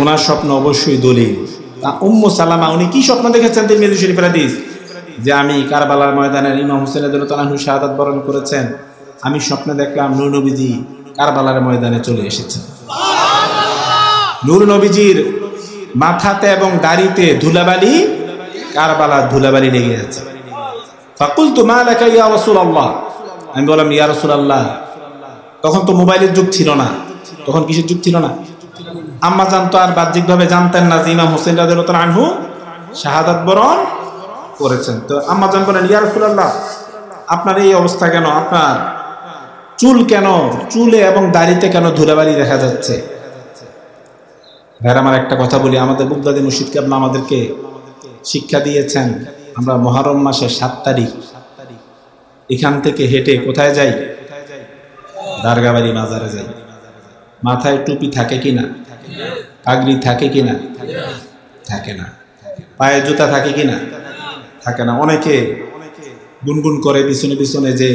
ওনার স্বপ্ন অবশ্যই দলিল। উম্মু সালামা উনি কি স্বপ্ন দেখেছেন? তিরমিজি শরীফের হাদিস যে আমি কারবালার ময়দানে ইমাম হোসেন রাদিয়াল্লাহু তাআলা শাহাদাত বরণ করেছেন, আমি স্বপ্নে দেখলাম নূর নবীজি কারবালার ময়দানে চলে এসেছেন। নূর নবীজির মাথাতে এবং দাড়িতে ধুলাবালি, কারবালার ধুলাবালি লেগে আছে। ফাকুলতু মা লাকা ইয়া রাসূলুল্লাহ, আমি বললাম ইয়া রাসূলুল্লাহ, তখন তো মোবাইলের যুগ ছিল না, তখন কিসের যুগ ছিল না? আম্মা জান তো আর বাহ্যিকভাবে জানতেন না যে ইমাম হোসেন রাদিয়াল্লাহু তাআলা আনহু শাহাদাত বরণ করেছেন। তো আম্মা জান বলেন ইয়া রাসূলুল্লাহ, আপনার এই অবস্থা কেন? আপনার চুল কেন, চুলে এবং দাড়িতে কেন ধুলাবালি দেখা যাচ্ছে? ভাইরা আমার একটা কথা বলি, আমাদের বুগদাদি মুর্শিদ কেবলা আমাদেরকে শিক্ষা দিয়েছেন, আমরা মুহররম মাসের 7 তারিখ এখান থেকে হেঁটে কোথায় যাই? দারগাবাড়ি মাজারে যাই। মাথায় টুপি থাকে কিনা? পাগড়ি থাকে কিনা? থাকে না। পায়ে জুতা থাকে কিনা? থাকে না। অনেকে গুনগুন করে পিছনে পিছনে যে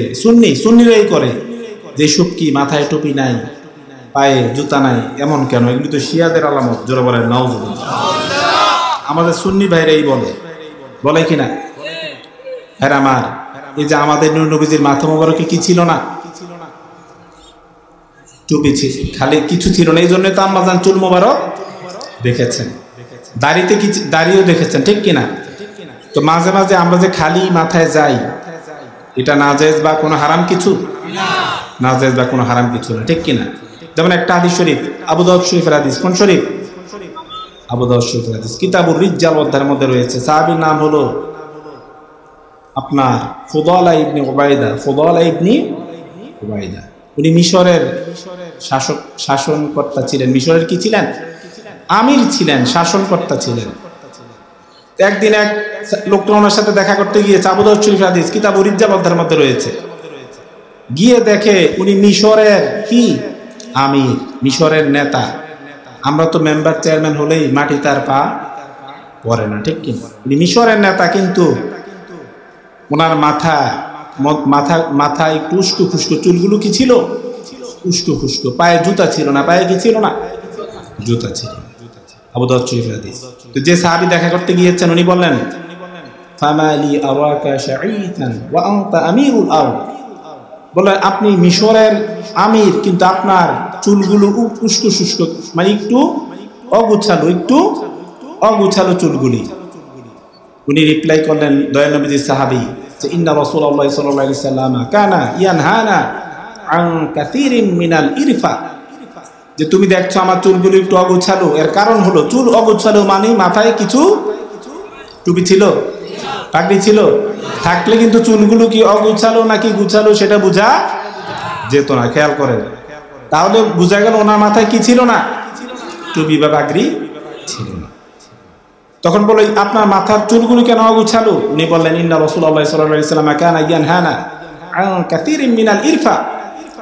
সুন্নিরাই করে যে সুবকি মাথায় টুপি নাই, পায়ে জুতা নাই, এমন কেন? এগুলি তো শিয়াদের আলামত। জোরে বলেন নাউজুবিল্লাহ। আমাদের সুন্নি ভাইরাই বলে কিনা? হ্যাঁ আমার, এই যে আমাদের নূর নবীজির মাথা মোবারকে কি ছিল না? টুপি ছিল, খালি কিছু ছিল না। এই জন্য তো আম্মা জান চুল মোবারক দেখেছেন, দাড়িতে দাড়িও দেখেছেন, ঠিক কিনা? তো মাঝে মাঝে আমরা যে খালি মাথায় যাই, এটা নাজায়েজ বা কোনো হারাম কিছু? নাজায়েজ বা কোনো হারাম কিছু না, ঠিক কিনা? যেমন একটা হাদিস শরীফ, আবু দাউদ শরীফের হাদিস। কোন শরীফ? আবু দাউদ শরীফের হাদিস, কিতাবুর রিজ্জাল অধ্যায়ের মধ্যে রয়েছে। সাহাবীর নাম হলো আপনার ফুদালা ইবনে উবাইদা। ফুদালা ইবনে উবাইদা উনি মিশরের শাসনকর্তা ছিলেন। মিশরের কি ছিলেন? আমির ছিলেন, শাসনকর্তা ছিলেন। একদিন এক লোকটা ওনার সাথে দেখা করতে গিয়েছে। আবু দাউদ শরীফের হাদিস, কিতাবুর রিজ্জাল অধ্যায়ের মধ্যে রয়েছে। গিয়ে দেখে উনি মিশরের কি আমির, মিশরের নেতা। আমরা তো মেম্বার চেয়ারম্যান হলেই মাটি তার পা পড়ে না, ঠিক কি? উনি মিশরের নেতা, কিন্তু ওনার মাথা একটু উস্কো খুস্কো, চুলগুলো কি ছিল? উস্কো খুস্কো। পায়ে জুতা ছিল না। পায়ে কি ছিল না? জুতা ছিল। আবু দাউদ শরীফের হাদিস। তো যে সাহাবী দেখা করতে গিয়েছেন উনি বললেন, ফামালি আরাকা শাঈতান ওয়া আনতা আমিরুল আরদ। বলে আপনি মিশরের আমির, কিন্তু আপনার চুলগুলো উস্কো শুষ্ক, মানে একটু অগুছালো চুলগুলি। উনি রিপ্লাই করলেন, দয়াল নবীজির সাহাবী, যে ইন্না রাসূলুল্লাহ সাল্লাল্লাহু আলাইহি ওয়াসাল্লাম কানা ইয়ানহানা আন কাসীরিন মিনাল ইরফা। যে তুমি দেখছো আমার চুলগুলো একটু অগুছালো, এর কারণ হলো চুল অগুছালো মানে মাথায় কিছু টুপি ছিল, পাগড়ি ছিল। থাকলে কিন্তু চুলগুলো কি অগুছালো নাকি গুছালো সেটা বোঝা যেত না। খেয়াল করেন, তাহলে বোঝা গেল ওনার মাথায় কি ছিল না? টুপি বা পাগড়ি ছিল না। তখন বলে আপনার মাথার চুলগুলো কেন অগুছালো? উনি বললেন, ইন্না রাসূলুল্লাহ সাল্লাল্লাহু আলাইহি ওয়াসাল্লাম কানা ইয়ানহানা আন কাসীরিন মিনাল ইরফা।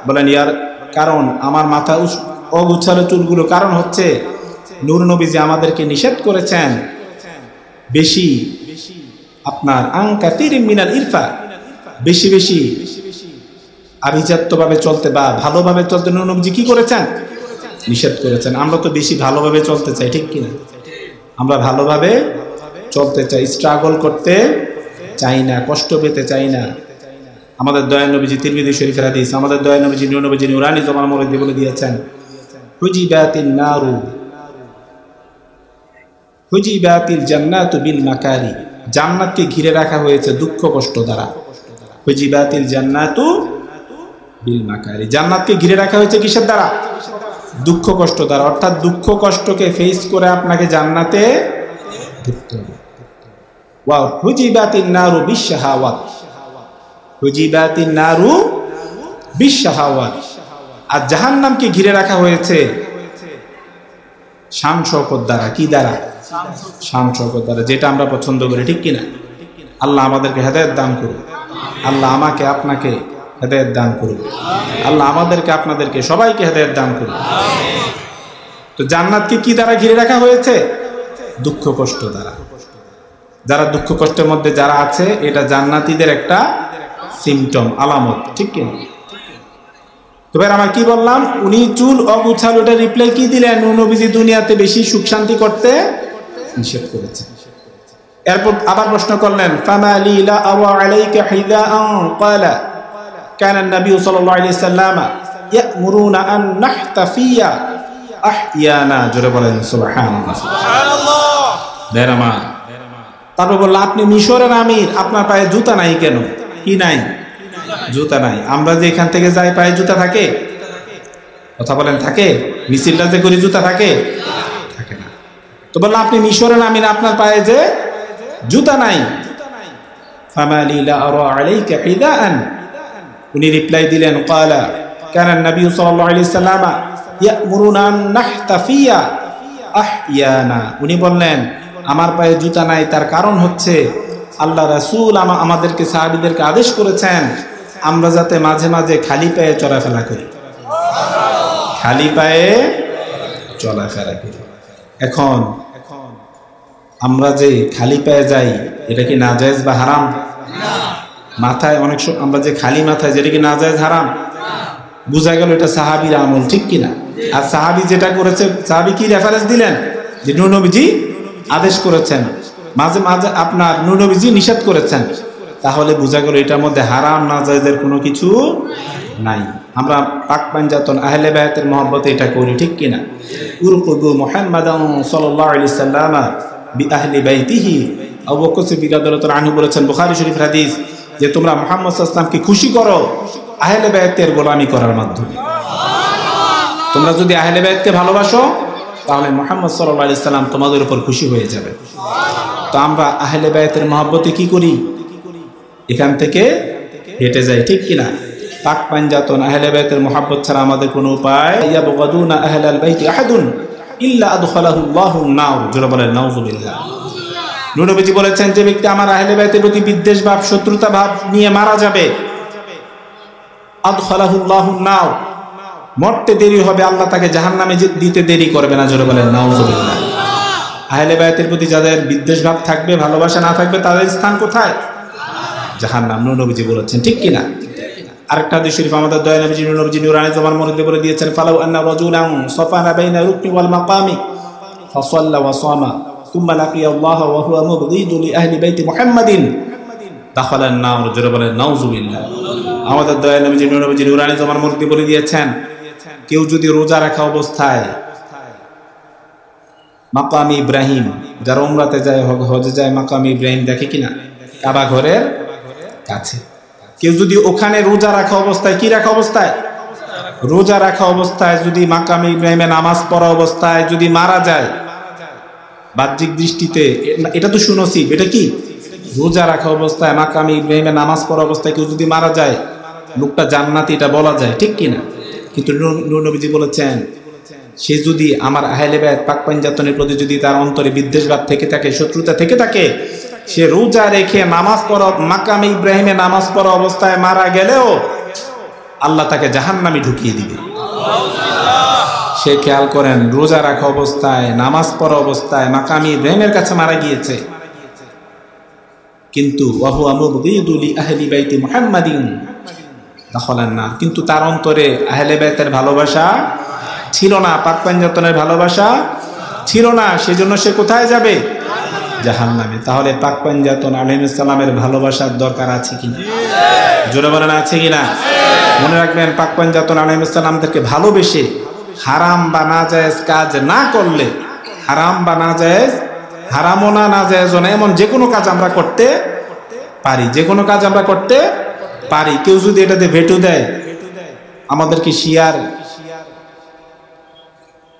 বলেন ইয়ার কারণ আমার মাথা অগুছালো চুলগুলো কারণ হচ্ছে নূর নবীজি আমাদেরকে নিষেধ করেছেন বেশি আপনার আন কাসীরিন মিনাল ইরফা, বেশি বেশি আভিজাত্যভাবে চলতে বা ভালোভাবে চলতে নূর নবীজি কি করেছেন? নিষেধ করেছেন। আমরা তো বেশি ভালোভাবে চলতে চাই, ঠিক কিনা? আমরা ভালোভাবে চলতে চাই, স্ট্রাগল করতে চাই না, কষ্ট পেতে চাই না। আমাদের দয়াল নবীজি তিরমিজি শরীফের হাদিস, আমাদের দয়াল নবীজি নূর নবীজি নুরানি জমান মরদি বলে দিয়েছেন, হুজিবাতিল জান্নাতু বিল মাকারি। জান্নাতকে ঘিরে রাখা হয়েছে দুঃখ কষ্ট দ্বারা। হুজিবাতিল জান্নাতু বিল মাকারি, জান্নাতকে ঘিরে রাখা হয়েছে কিসের দ্বারা? দুঃখ কষ্ট দ্বারা। অর্থাৎ দুঃখ কষ্টকে ফেস করে আপনাকে জান্নাতে ঢুকতে হবে। ওয়া হুজিবাতিন নারু বিশাহাওয়াত, হুজিবাতিন নারু বিশাহাওয়াত। আর জাহান্নামকে ঘিরে রাখা হয়েছে শান শওকত দ্বারা। কি দ্বারা? শান শওকত দ্বারা, যেটা আমরা পছন্দ করি, ঠিক কিনা? আল্লাহ আমাদেরকে হেদায়েত দান করুন। আল্লাহ আমাকে আপনাকে হেদায়েত দান করুন। আল্লাহ আমাদেরকে আপনাদেরকে সবাইকে হেদায়েত দান করুন। তো জান্নাতকে কি দ্বারা ঘিরে রাখা হয়েছে? দুঃখ কষ্ট দ্বারা। যারা দুঃখ কষ্টের মধ্যে যারা আছে, এটা জান্নাতীদের একটা সিমটম, আলামত, ঠিক কি? তবে আমার কি বললাম, উনি চুল অগুছাল, ওটা রিপ্লাই কি দিলেন? নবীজি দুনিয়াতে বেশি সুখ শান্তি করতে নিষেধ করেছে। এরপর আবার প্রশ্ন করলেন, ফামালি লা আরা আলাইকা হিদাআন ক্বালা কানা নবী সাল্লাল্লাহু আলাইহি সাল্লাম ইয়ামুরুনা আন নাহতাফিয়া আহইয়ানা। জোরে বলেন সুবহানাল্লাহ। সুবহানাল্লাহ। দেরামা। তারপর বলল, আপনি মিশরের আমির, আপনার পায়ে জুতা নাই কেন? কি নাই? জুতা নাই। আমরা যে এখান থেকে যাই পায়ে জুতা থাকে? কথা বলেন, থাকে? মিছিলটা যে করি জুতা থাকে? থাকে না। তো বলল, আপনি মিশরের আমির, আপনার পায়ে যে জুতা নাই। ফামালি লা আরা আলাইকা হিদাআন। উনি রিপ্লাই দিলেন, ক্বালা কানা নবী সাল্লাল্লাহু আলাইহি সাল্লাম ইয়ামুরুনা আন নাহতাফিয়া আহইয়ানা। উনি বললেন, আমার পায়ে জুতা নাই, তার কারণ হচ্ছে আল্লাহ রাসূল আমাদেরকে, সাহাবীদেরকে আদেশ করেছেন আমরা যাতে মাঝে মাঝে খালি পায়ে চলাফেরা করি। খালি পায়ে চলাফেরা করি। এখন আমরা যে খালি পায়ে যাই, এটা কি নাজায়েজ বা হারাম? মাথায় অনেক সময় আমরা যে খালি মাথায়, যেটা কি নাজায়েজ হারাম? বুঝা গেল এটা সাহাবীর আমল, ঠিক কিনা? আর সাহাবী যেটা করেছে, সাহাবী কি রেফারেন্স দিলেন? যে নূর নবীজি আদেশ করেছেন, মাঝে মাঝে আপনার নূর নবীজি নিষেধ করেছেন। তাহলে বুঝা গেল এটার মধ্যে হারাম নাজায়েজের কোনো কিছু নাই। আমরা পাক পাঞ্জাতন আহলে বায়াতের মহব্বতে এটা করি, ঠিক কিনা? উরকুবু মুহাম্মাদান সাল্লাল্লাহু আলাইহি সাল্লাম বিআহলি বাইতিহি। আবু বকর সিদ্দিক রাদিয়াল্লাহু আনহু বলেছেন, বুখারী শরীফ হাদিস, যে তোমরা মুহাম্মদ সাল্লাল্লাহু আলাইহি ওয়াসাল্লামকে খুশি করো আহলে বায়াতের গোলামি করার মাধ্যমে। তোমরা যদি আহলে বায়াতকে ভালোবাসো, তাহলে মুহাম্মদ সাল্লাল্লাহু আলাইহি ওয়াসাল্লাম তোমাদের উপর খুশি হয়ে যাবে। তো আমরা আহলে বায়াতের মহব্বতে কি করি? এখান থেকে হেঁটে যাই, ঠিক কিনা? পাক পাঞ্জাতন আহলে বায়াতের মহব্বত ছাড়া আমাদের কোনো উপায়। ইয়াবগাদুনা আহলাল বাইতি আহাদুন ইল্লা আদখালাহু আল্লাহু নার। জোরে বলেন নাউযুবিল্লাহ। নূর নবীজি বলেছেন, যে ব্যক্তি আমার আহলে বায়াতের প্রতি বিদ্বেষ ভাব, শত্রুতা ভাব নিয়ে মারা যাবে, আদখালাহু আল্লাহু নার, মরতে দেরি হবে, আল্লাহ তাকে জাহান্নামে দিতে দেরি করবে না। জোরে বলেন নাউযুবিল্লাহ। আহলে বায়াতের প্রতি যাদের বিদ্বেষ ভাব থাকবে, ভালোবাসা না থাকবে, তাদের স্থান কোথায়? জাহান্নাম। নূর নবীজি বলেছেন, ঠিক কিনা? আরেকটা হাদিস শরীফ আমাদের দয়াল নবীজি নূর নবীজি নূরানি জবান মধ্যে বলে দিয়েছেন, ফালাউ আন্না রাজুলান সাফানা বাইনা রুকনি ওয়াল মাকামি ফাসাল্লা ওয়া সামা সুম্মা লাকিয়া আল্লাহ ওয়া হুয়া মুবগিদু লি আহলি বাইতি মুহাম্মাদিন দাখালান নার। জোরে বলেন নাউযুবিল্লাহ। আমাদের দয়াল নবীজি নূর নবীজি নূরানি জবান মধ্যে বলে দিয়েছেন, কেউ যদি রোজা রাখা অবস্থায় মাকামি ইব্রাহিম, যারা উমরাতে যায়, হজে যায়, মাকামি ইব্রাহিম দেখে কিনা? কাবা ঘরের কাছে। কেউ যদি ওখানে রোজা রাখা অবস্থায়, কি রাখা অবস্থায়? রোজা রাখা অবস্থায় যদি মাকামি ইব্রাহিমে নামাজ পড়া অবস্থায় যদি মারা যায়, বাহ্যিক দৃষ্টিতে এটা তো সুনসিব, এটা কি? রোজা রাখা অবস্থায় মাকামি ইব্রাহিমে নামাজ পড়া অবস্থায় কেউ যদি মারা যায়, লোকটা জান্নাতি, এটা বলা যায়, ঠিক কিনা? কিন্তু নূর নবীজি বলেছেন, সে যদি আমার আহলে বায়াত পাক পাঞ্জাতনের প্রতি যদি তার অন্তরে বিদ্বেষভাব থেকে থাকে, শত্রুতা থেকে থাকে, সে রোজা রেখে নামাজ পড়া, মাকামে ইব্রাহিমে নামাজ পড়া অবস্থায় মারা গেলেও আল্লাহ তাকে জাহান্নামে ঢুকিয়ে দিবে। সে খেয়াল করেন, রোজা রাখা অবস্থায়, নামাজ পড়া অবস্থায় মাকামে ইব্রাহিমের কাছে মারা গিয়েছে, কিন্তু ওয়া হুয়া মুবগিদু লি আহলি বাইতি মুহাম্মাদিন দাখালান নার। কিন্তু তার অন্তরে আহলে বায়াতের ভালোবাসা ছিল না, পাক পাঞ্জাতনের ভালোবাসা ছিল না, সেজন্য সে কোথায় যাবে? জাহান্নামে। তাহলে পাক পাঞ্জাতন আলাইহিস সালামের ভালোবাসার দরকার আছে কিনা? জোরে বলেন আছে কিনা? মনে রাখবেন, পাক পাঞ্জাতন আলাইহিস সালামদেরকে ভালোবেসে হারাম বা নাজায়েজ কাজ না করলে, হারাম বা নাজায়েজ, হারামও না নাজায়েজও না, এমন যে কোনো কাজ আমরা করতে পারি, যে কোনো কাজ আমরা করতে পারি। কেউ যদি এটাতে ভেটো দেয়, আমাদেরকে শিয়ার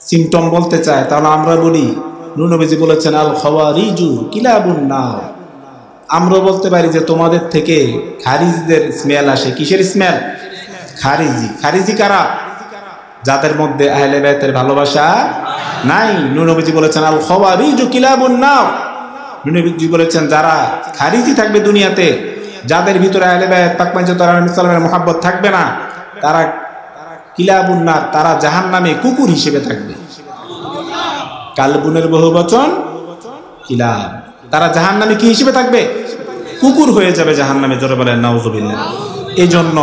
সিমটম বলতে চায়, তাহলে আমরা বলি, নূর নবীজি বলেছেন, আল খাওয়ারিজু কিলাবুন নার। আমরা বলতে পারি যে তোমাদের থেকে খারিজদের স্মেল আসে। কিসের স্মেল? খারিজি। খারিজি কারা? যাদের মধ্যে আহলে বায়াতের ভালোবাসা নাই। নূর নবীজি বলেছেন, আল খাওয়ারিজু কিলাবুন নার, নবীজি বলেছেন যারা খারিজি থাকবে দুনিয়াতে, যাদের ভিতরে আহলে বাইত পাক পঞ্চতত্ত্ব নবী সাল্লাল্লাহু মহব্বত থাকবে না, তারা কিলাবুন নার, তারা জাহান্নামে কুকুর হিসেবে থাকবে। কালবুনের বহুবচন কিলাব, তারা জাহান্নামে কি হিসেবে থাকবে? কুকুর হয়ে যাবে জাহান্নামে। জোরে বলেন নাউজুবিল্লাহ। এই জন্য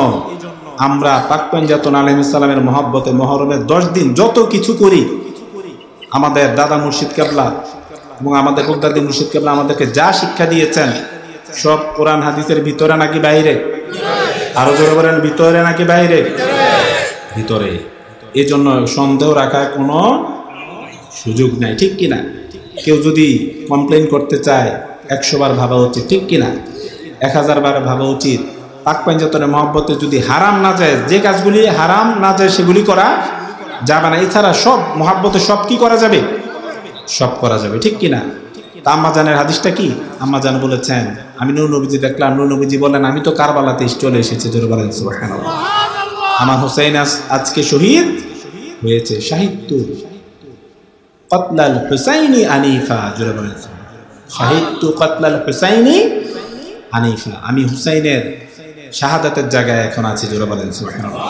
আমরা পাক পঞ্চতত্ত্ব আলাইহিস সালামের মহব্বতে মুহররমের 10 দিন যত কিছু করি, আমাদের দাদা মুর্শিদ কেবলা এবং আমাদের মুক্তাদি মুর্শিদ কেবলা আমাদেরকে যা শিক্ষা দিয়েছেন সব কোরআন হাদিসের ভিতরে নাকি বাইরে? আরো জোরে বলেন, ভিতরে নাকি বাইরে? ভিতরে। এই জন্য সন্দেহ রাখার কোনো সুযোগ নাই, ঠিক কিনা? কেউ যদি কমপ্লেন করতে চায় 100 বার ভাবা উচিত, ঠিক কিনা? 1000 বার ভাবা উচিত। পাক পঞ্চতত্ত্বের মহব্বতে যদি হারাম না যায়, যে কাজগুলি হারাম না যায় সেগুলি করা যাবে না। এছাড়া সব মহব্বতে সব কি করা যাবে? সব করা যাবে, ঠিক কিনা? তা আম্মাজানের হাদিসটা কি? আম্মাজান বলেছেন, আমি নূর নবীজি দেখলাম, নূর নবীজি বলেন আমি তো কারবালাতে চলে এসেছি। জোরে বলেন সুবহানাল্লাহ। আমার হুসাইন আজকে শহীদ হয়েছে। শাহিদতু কতলাল হুসাইনি আনিফা। জোরে বলেন শাহিদতু কতলাল হুসাইনি আনিফা। আমি হুসাইনের শাহাদাতের জায়গায় এখন আছি। জোরে বলেন সুবহানাল্লাহ।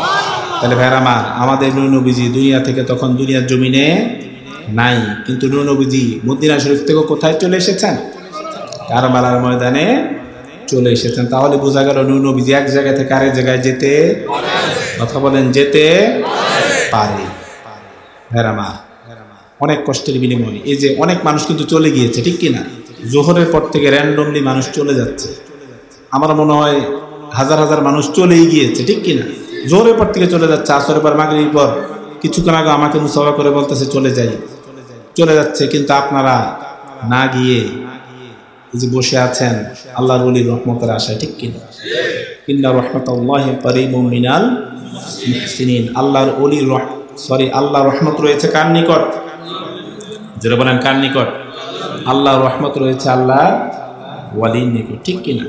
তাহলে ভাইরা আমার, আমাদের নূর নবীজি দুনিয়া থেকে তখন দুনিয়ার জমিনে নাই, কিন্তু নূর নবীজি মদিনা শরীফ থেকে কোথায় চলে এসেছেন? কারবালার ময়দানে চলে এসেছেন। তাহলে বোঝা গেল নূর নবীজি এক জায়গা থেকে আরেক জায়গায় যেতে, কথা বলেন, যেতে পারে। ভাইরা আমার, অনেক কষ্টের বিনিময়ে এই যে অনেক মানুষ কিন্তু চলে গিয়েছে, ঠিক কিনা? জোহরের পর থেকে র্যান্ডমলি মানুষ চলে যাচ্ছে। আমার মনে হয় হাজার হাজার মানুষ চলেই গিয়েছে, ঠিক কিনা? জোহরের পর থেকে চলে যাচ্ছে, আসরের পর মাগরিবের পর কিছুক্ষণ আগে আমাকে মুসাফা করে বলতেছে চলে যাই, চলে যাচ্ছে। কিন্তু আপনারা না গিয়ে এই যে বসে আছেন আল্লাহর ওলির রহমতের আশায়, ঠিক কিনা? ইন্না রাহমাতাল্লাহি কারীমুম মিনাল মুহসিনিন। আল্লাহর ওলির আল্লাহর রহমত রয়েছে কার নিকট? যারা বলেন কার নিকট? আল্লাহর রহমত রয়েছে আল্লাহর ওয়ালির নিকট, ঠিক কিনা?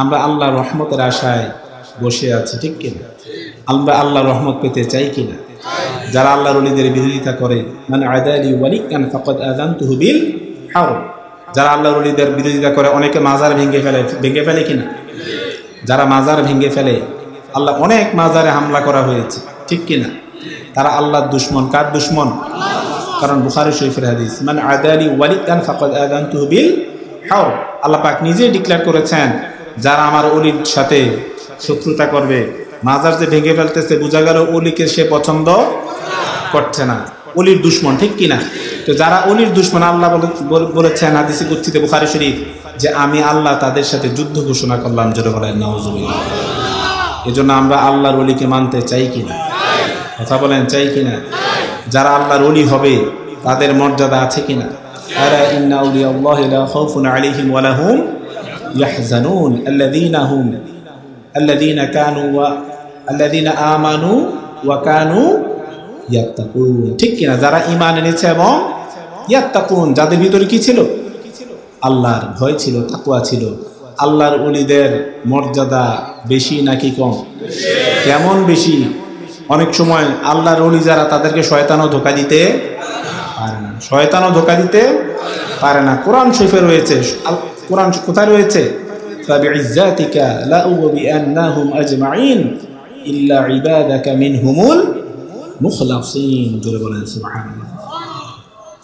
আমরা আল্লাহর রহমতের আশায় বসে আছি, ঠিক কিনা? আমরা আল্লাহর রহমত পেতে চাই কিনা? যারা আল্লাহর ওলিদের বিরোধিতা করে, মানে আদালি ওয়ালিকান ফাকাদ আযানতুহু বিল হারব, যারা আল্লাহর ওলিদের বিরোধিতা করে, অনেকে মাজার ভেঙে ফেলে কিনা? যারা মাজার ভেঙে ফেলে, আল্লাহ অনেক মাজারে হামলা করা হয়েছে, ঠিক কিনা? তারা আল্লাহর দুশমন। কার দুশমন? কারণ বুখারী শরীফের হাদিস, মান আদালি ওয়ালিকান ফাকাদ আযানতুহু বিল হারব। আল্লাহ পাক নিজেই ডিক্লেয়ার করেছেন, যারা আমার ওলির সাথে শত্রুতা করবে, মাজার যে ভেঙে ফেলতেছে, বোঝা গেল ওলিকে সে পছন্দ করছে না, ওলির দুশমন, ঠিক কিনা? তো যারা ওলির দুশমন, আল্লাহ বলেছেন হাদিসে কুদসিতে বুখারী শরীফ যে আমি আল্লাহ তাদের সাথে যুদ্ধ ঘোষণা করলাম। জোরে বলেন নাউজুবিল্লাহ। এজন্য আমরা আল্লাহর ওলিকে মানতে চাই কিনা? কথা বলেন, চাই কিনা? যারা আল্লাহর ওলি হবে তাদের মর্যাদা আছে কিনা? আলা ইন্না আউলিয়াল্লাহি লা খাউফুন আলাইহিম ওয়া লা হুম ইয়াহজানুন আল্লাযীনা আমানু ওয়া কানু ইয়াত্তাকুন। ঠিক কিনা? যারা ঈমান এনেছে এবং ইয়াত্তাকুন, যাদের ভিতরে কি ছিল? আল্লাহর ভয় ছিল, তাকওয়া ছিল। আল্লাহর ওলিদের মর্যাদা বেশি নাকি কম? কেমন বেশি? অনেক সময় আল্লাহর ওলি যারা, তাদেরকে শয়তানও ধোঁকা দিতে পারে না। শয়তানও ধোঁকা দিতে পারে না। কোরআন শরীফে রয়েছে। কোরআন কোথায় রয়েছে? ফাবিইজ্জাতিকা লাউবিআন্নাহুম আজমাইন ইল্লা ইবাদাকা মিনহুমুল মুখলাসিন। জোরে বলেন সুবহানাল্লাহ।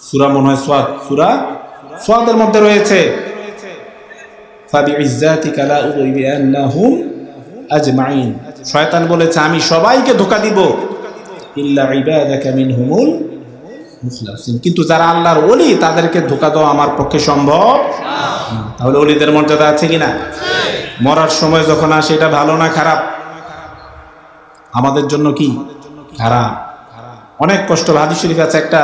সূরা মনে হয় সূরা সাদের মধ্যে রয়েছে, ফাবিইজ্জাতিকা লাউবিআন্নাহুম আজমাইন। শয়তান বলেছে আমি সবাইকে ধোঁকা দিব, ইল্লা ইবাদাকা মিনহুমুল মুখলাসিন। কিন্তু যারা আল্লাহর ওলি, তাদেরকে ধোঁকা দেওয়া আমার পক্ষে সম্ভব না। তাহলে ওলিদের মর্যাদা আছে কিনা? মরার সময় যখন আসে, এটা ভালো না খারাপ? আমাদের জন্য কি খারাপ? অনেক কষ্ট। হাদিস শরীফে আছে, একটা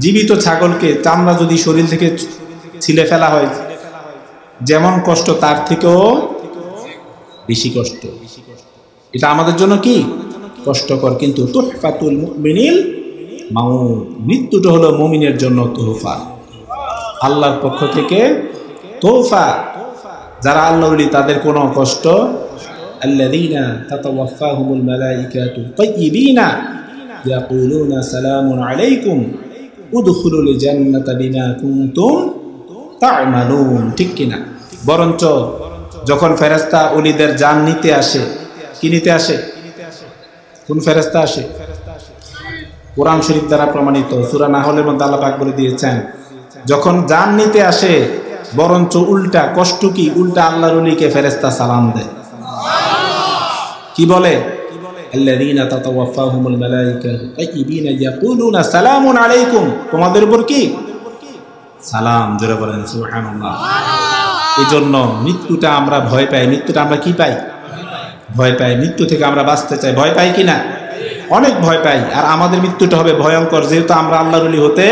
জীবিত ছাগলকে চামড়া যদি শরীর থেকে ছিলে ফেলা হয়, যেমন কষ্ট তার থেকেও বেশি কষ্ট। এটা আমাদের জন্য কি কষ্টকর। কিন্তু তুহফাতুল মুমিনিল মাউত, মৃত্যুটা হলো মুমিনের জন্য তোহফা, আল্লাহর পক্ষ থেকে তোহফা। যারা আল্লাহ ওলি, তাদের কোনো কষ্ট, আল্লাযীনা তাতাওয়াফাহুমুল মালাইকাতু তাইয়্যিবিনা ইয়াকুলুনা সালামুন আলাইকুম উদখুলুল জান্নাতা বিমা কুনতুম তা'মালুন, ঠিক কিনা? বরঞ্চ যখন ফেরেশতা ওলিদের জান নিতে আসে, কি নিতে আসে? কোন ফেরেশতা আসে? কোরআন শরীফ দ্বারা প্রমাণিত, সূরা নাহলের মধ্যে আল্লাহ পাক বলে দিয়েছেন, যখন জান নিতে আসে বরঞ্চ উল্টা, কষ্ট কি, উল্টা আল্লাহর ওলিকে ফেরেশতা সালাম দেয়। কি বলে? আল্লাযীনা তাতাওয়াফাহুমুল মালায়েকাতু তাইয়িবিনা ইয়াকুলুনা সালামুন আলাইকুম, তোমাদের উপর কি সালাম। জোরে বলেন সুবহানাল্লাহ। এজন্য মৃত্যুটা আমরা ভয় পাই, মৃত্যুটা আমরা কি পাই? ভয় পাই। মৃত্যু থেকে আমরা বাঁচতে চাই, ভয় পাই কিনা? অনেক ভয় পাই। আর আমাদের মৃত্যুটা হবে ভয়ঙ্কর, যেহেতু আমরা আল্লাহর ওলি হতে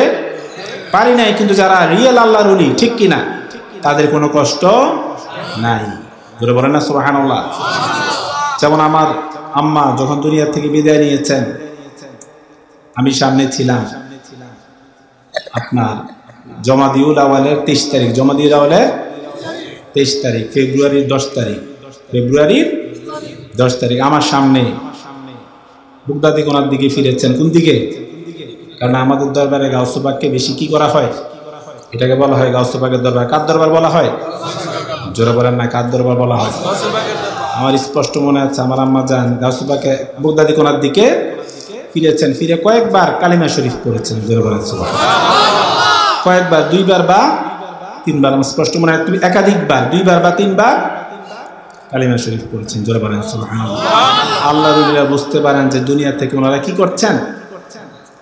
পারি নাই। কিন্তু যারা রিয়েল আল্লাহর ওলি, ঠিক কিনা, তাদের কোনো কষ্ট নাই। জোরে বলেন না সুবহানাল্লাহ। যেমন আমার আম্মা যখন দুনিয়া থেকে বিদায় নিয়েছেন, আমি সামনে ছিলাম আপনার জমাদিউল আওয়ালের 23 তারিখ, জমাদিউল আওয়ালের 23 তারিখ, ফেব্রুয়ারির 10 তারিখ, ফেব্রুয়ারির 10 তারিখ আমার সামনে বুগদাদি কোনার দিকে ফিরেছেন। কোন দিকে? কারণ আমাদের দরবারে গাউসে পাককে বেশি কি করা হয়? এটাকে বলা হয় গাউসে পাকের দরবার। কার দরবার বলা হয়? জোরে বলেন না, কার দরবার বলা হয়? আমার স্পষ্ট মনে আছে, আমার আম্মা যান গাউসে পাকে বুগদাদি কোনার দিকে ফিরেছেন, ফিরে কয়েকবার কালিমা শরীফ পড়েছেন। জোরে বলেন সুবহানাল্লাহ। কয়েকবার, 2বার বা 3বার, আমার স্পষ্ট মনে হয়, তুমি একাধিকবার, 2বার বা 3বার কালিমা শরীফ পড়েছেন। জোরে বলেন সুবহানাল্লাহ। আল্লাহর ওলিরা বুঝতে পারেন যে দুনিয়া থেকে ওনারা কি করছেন?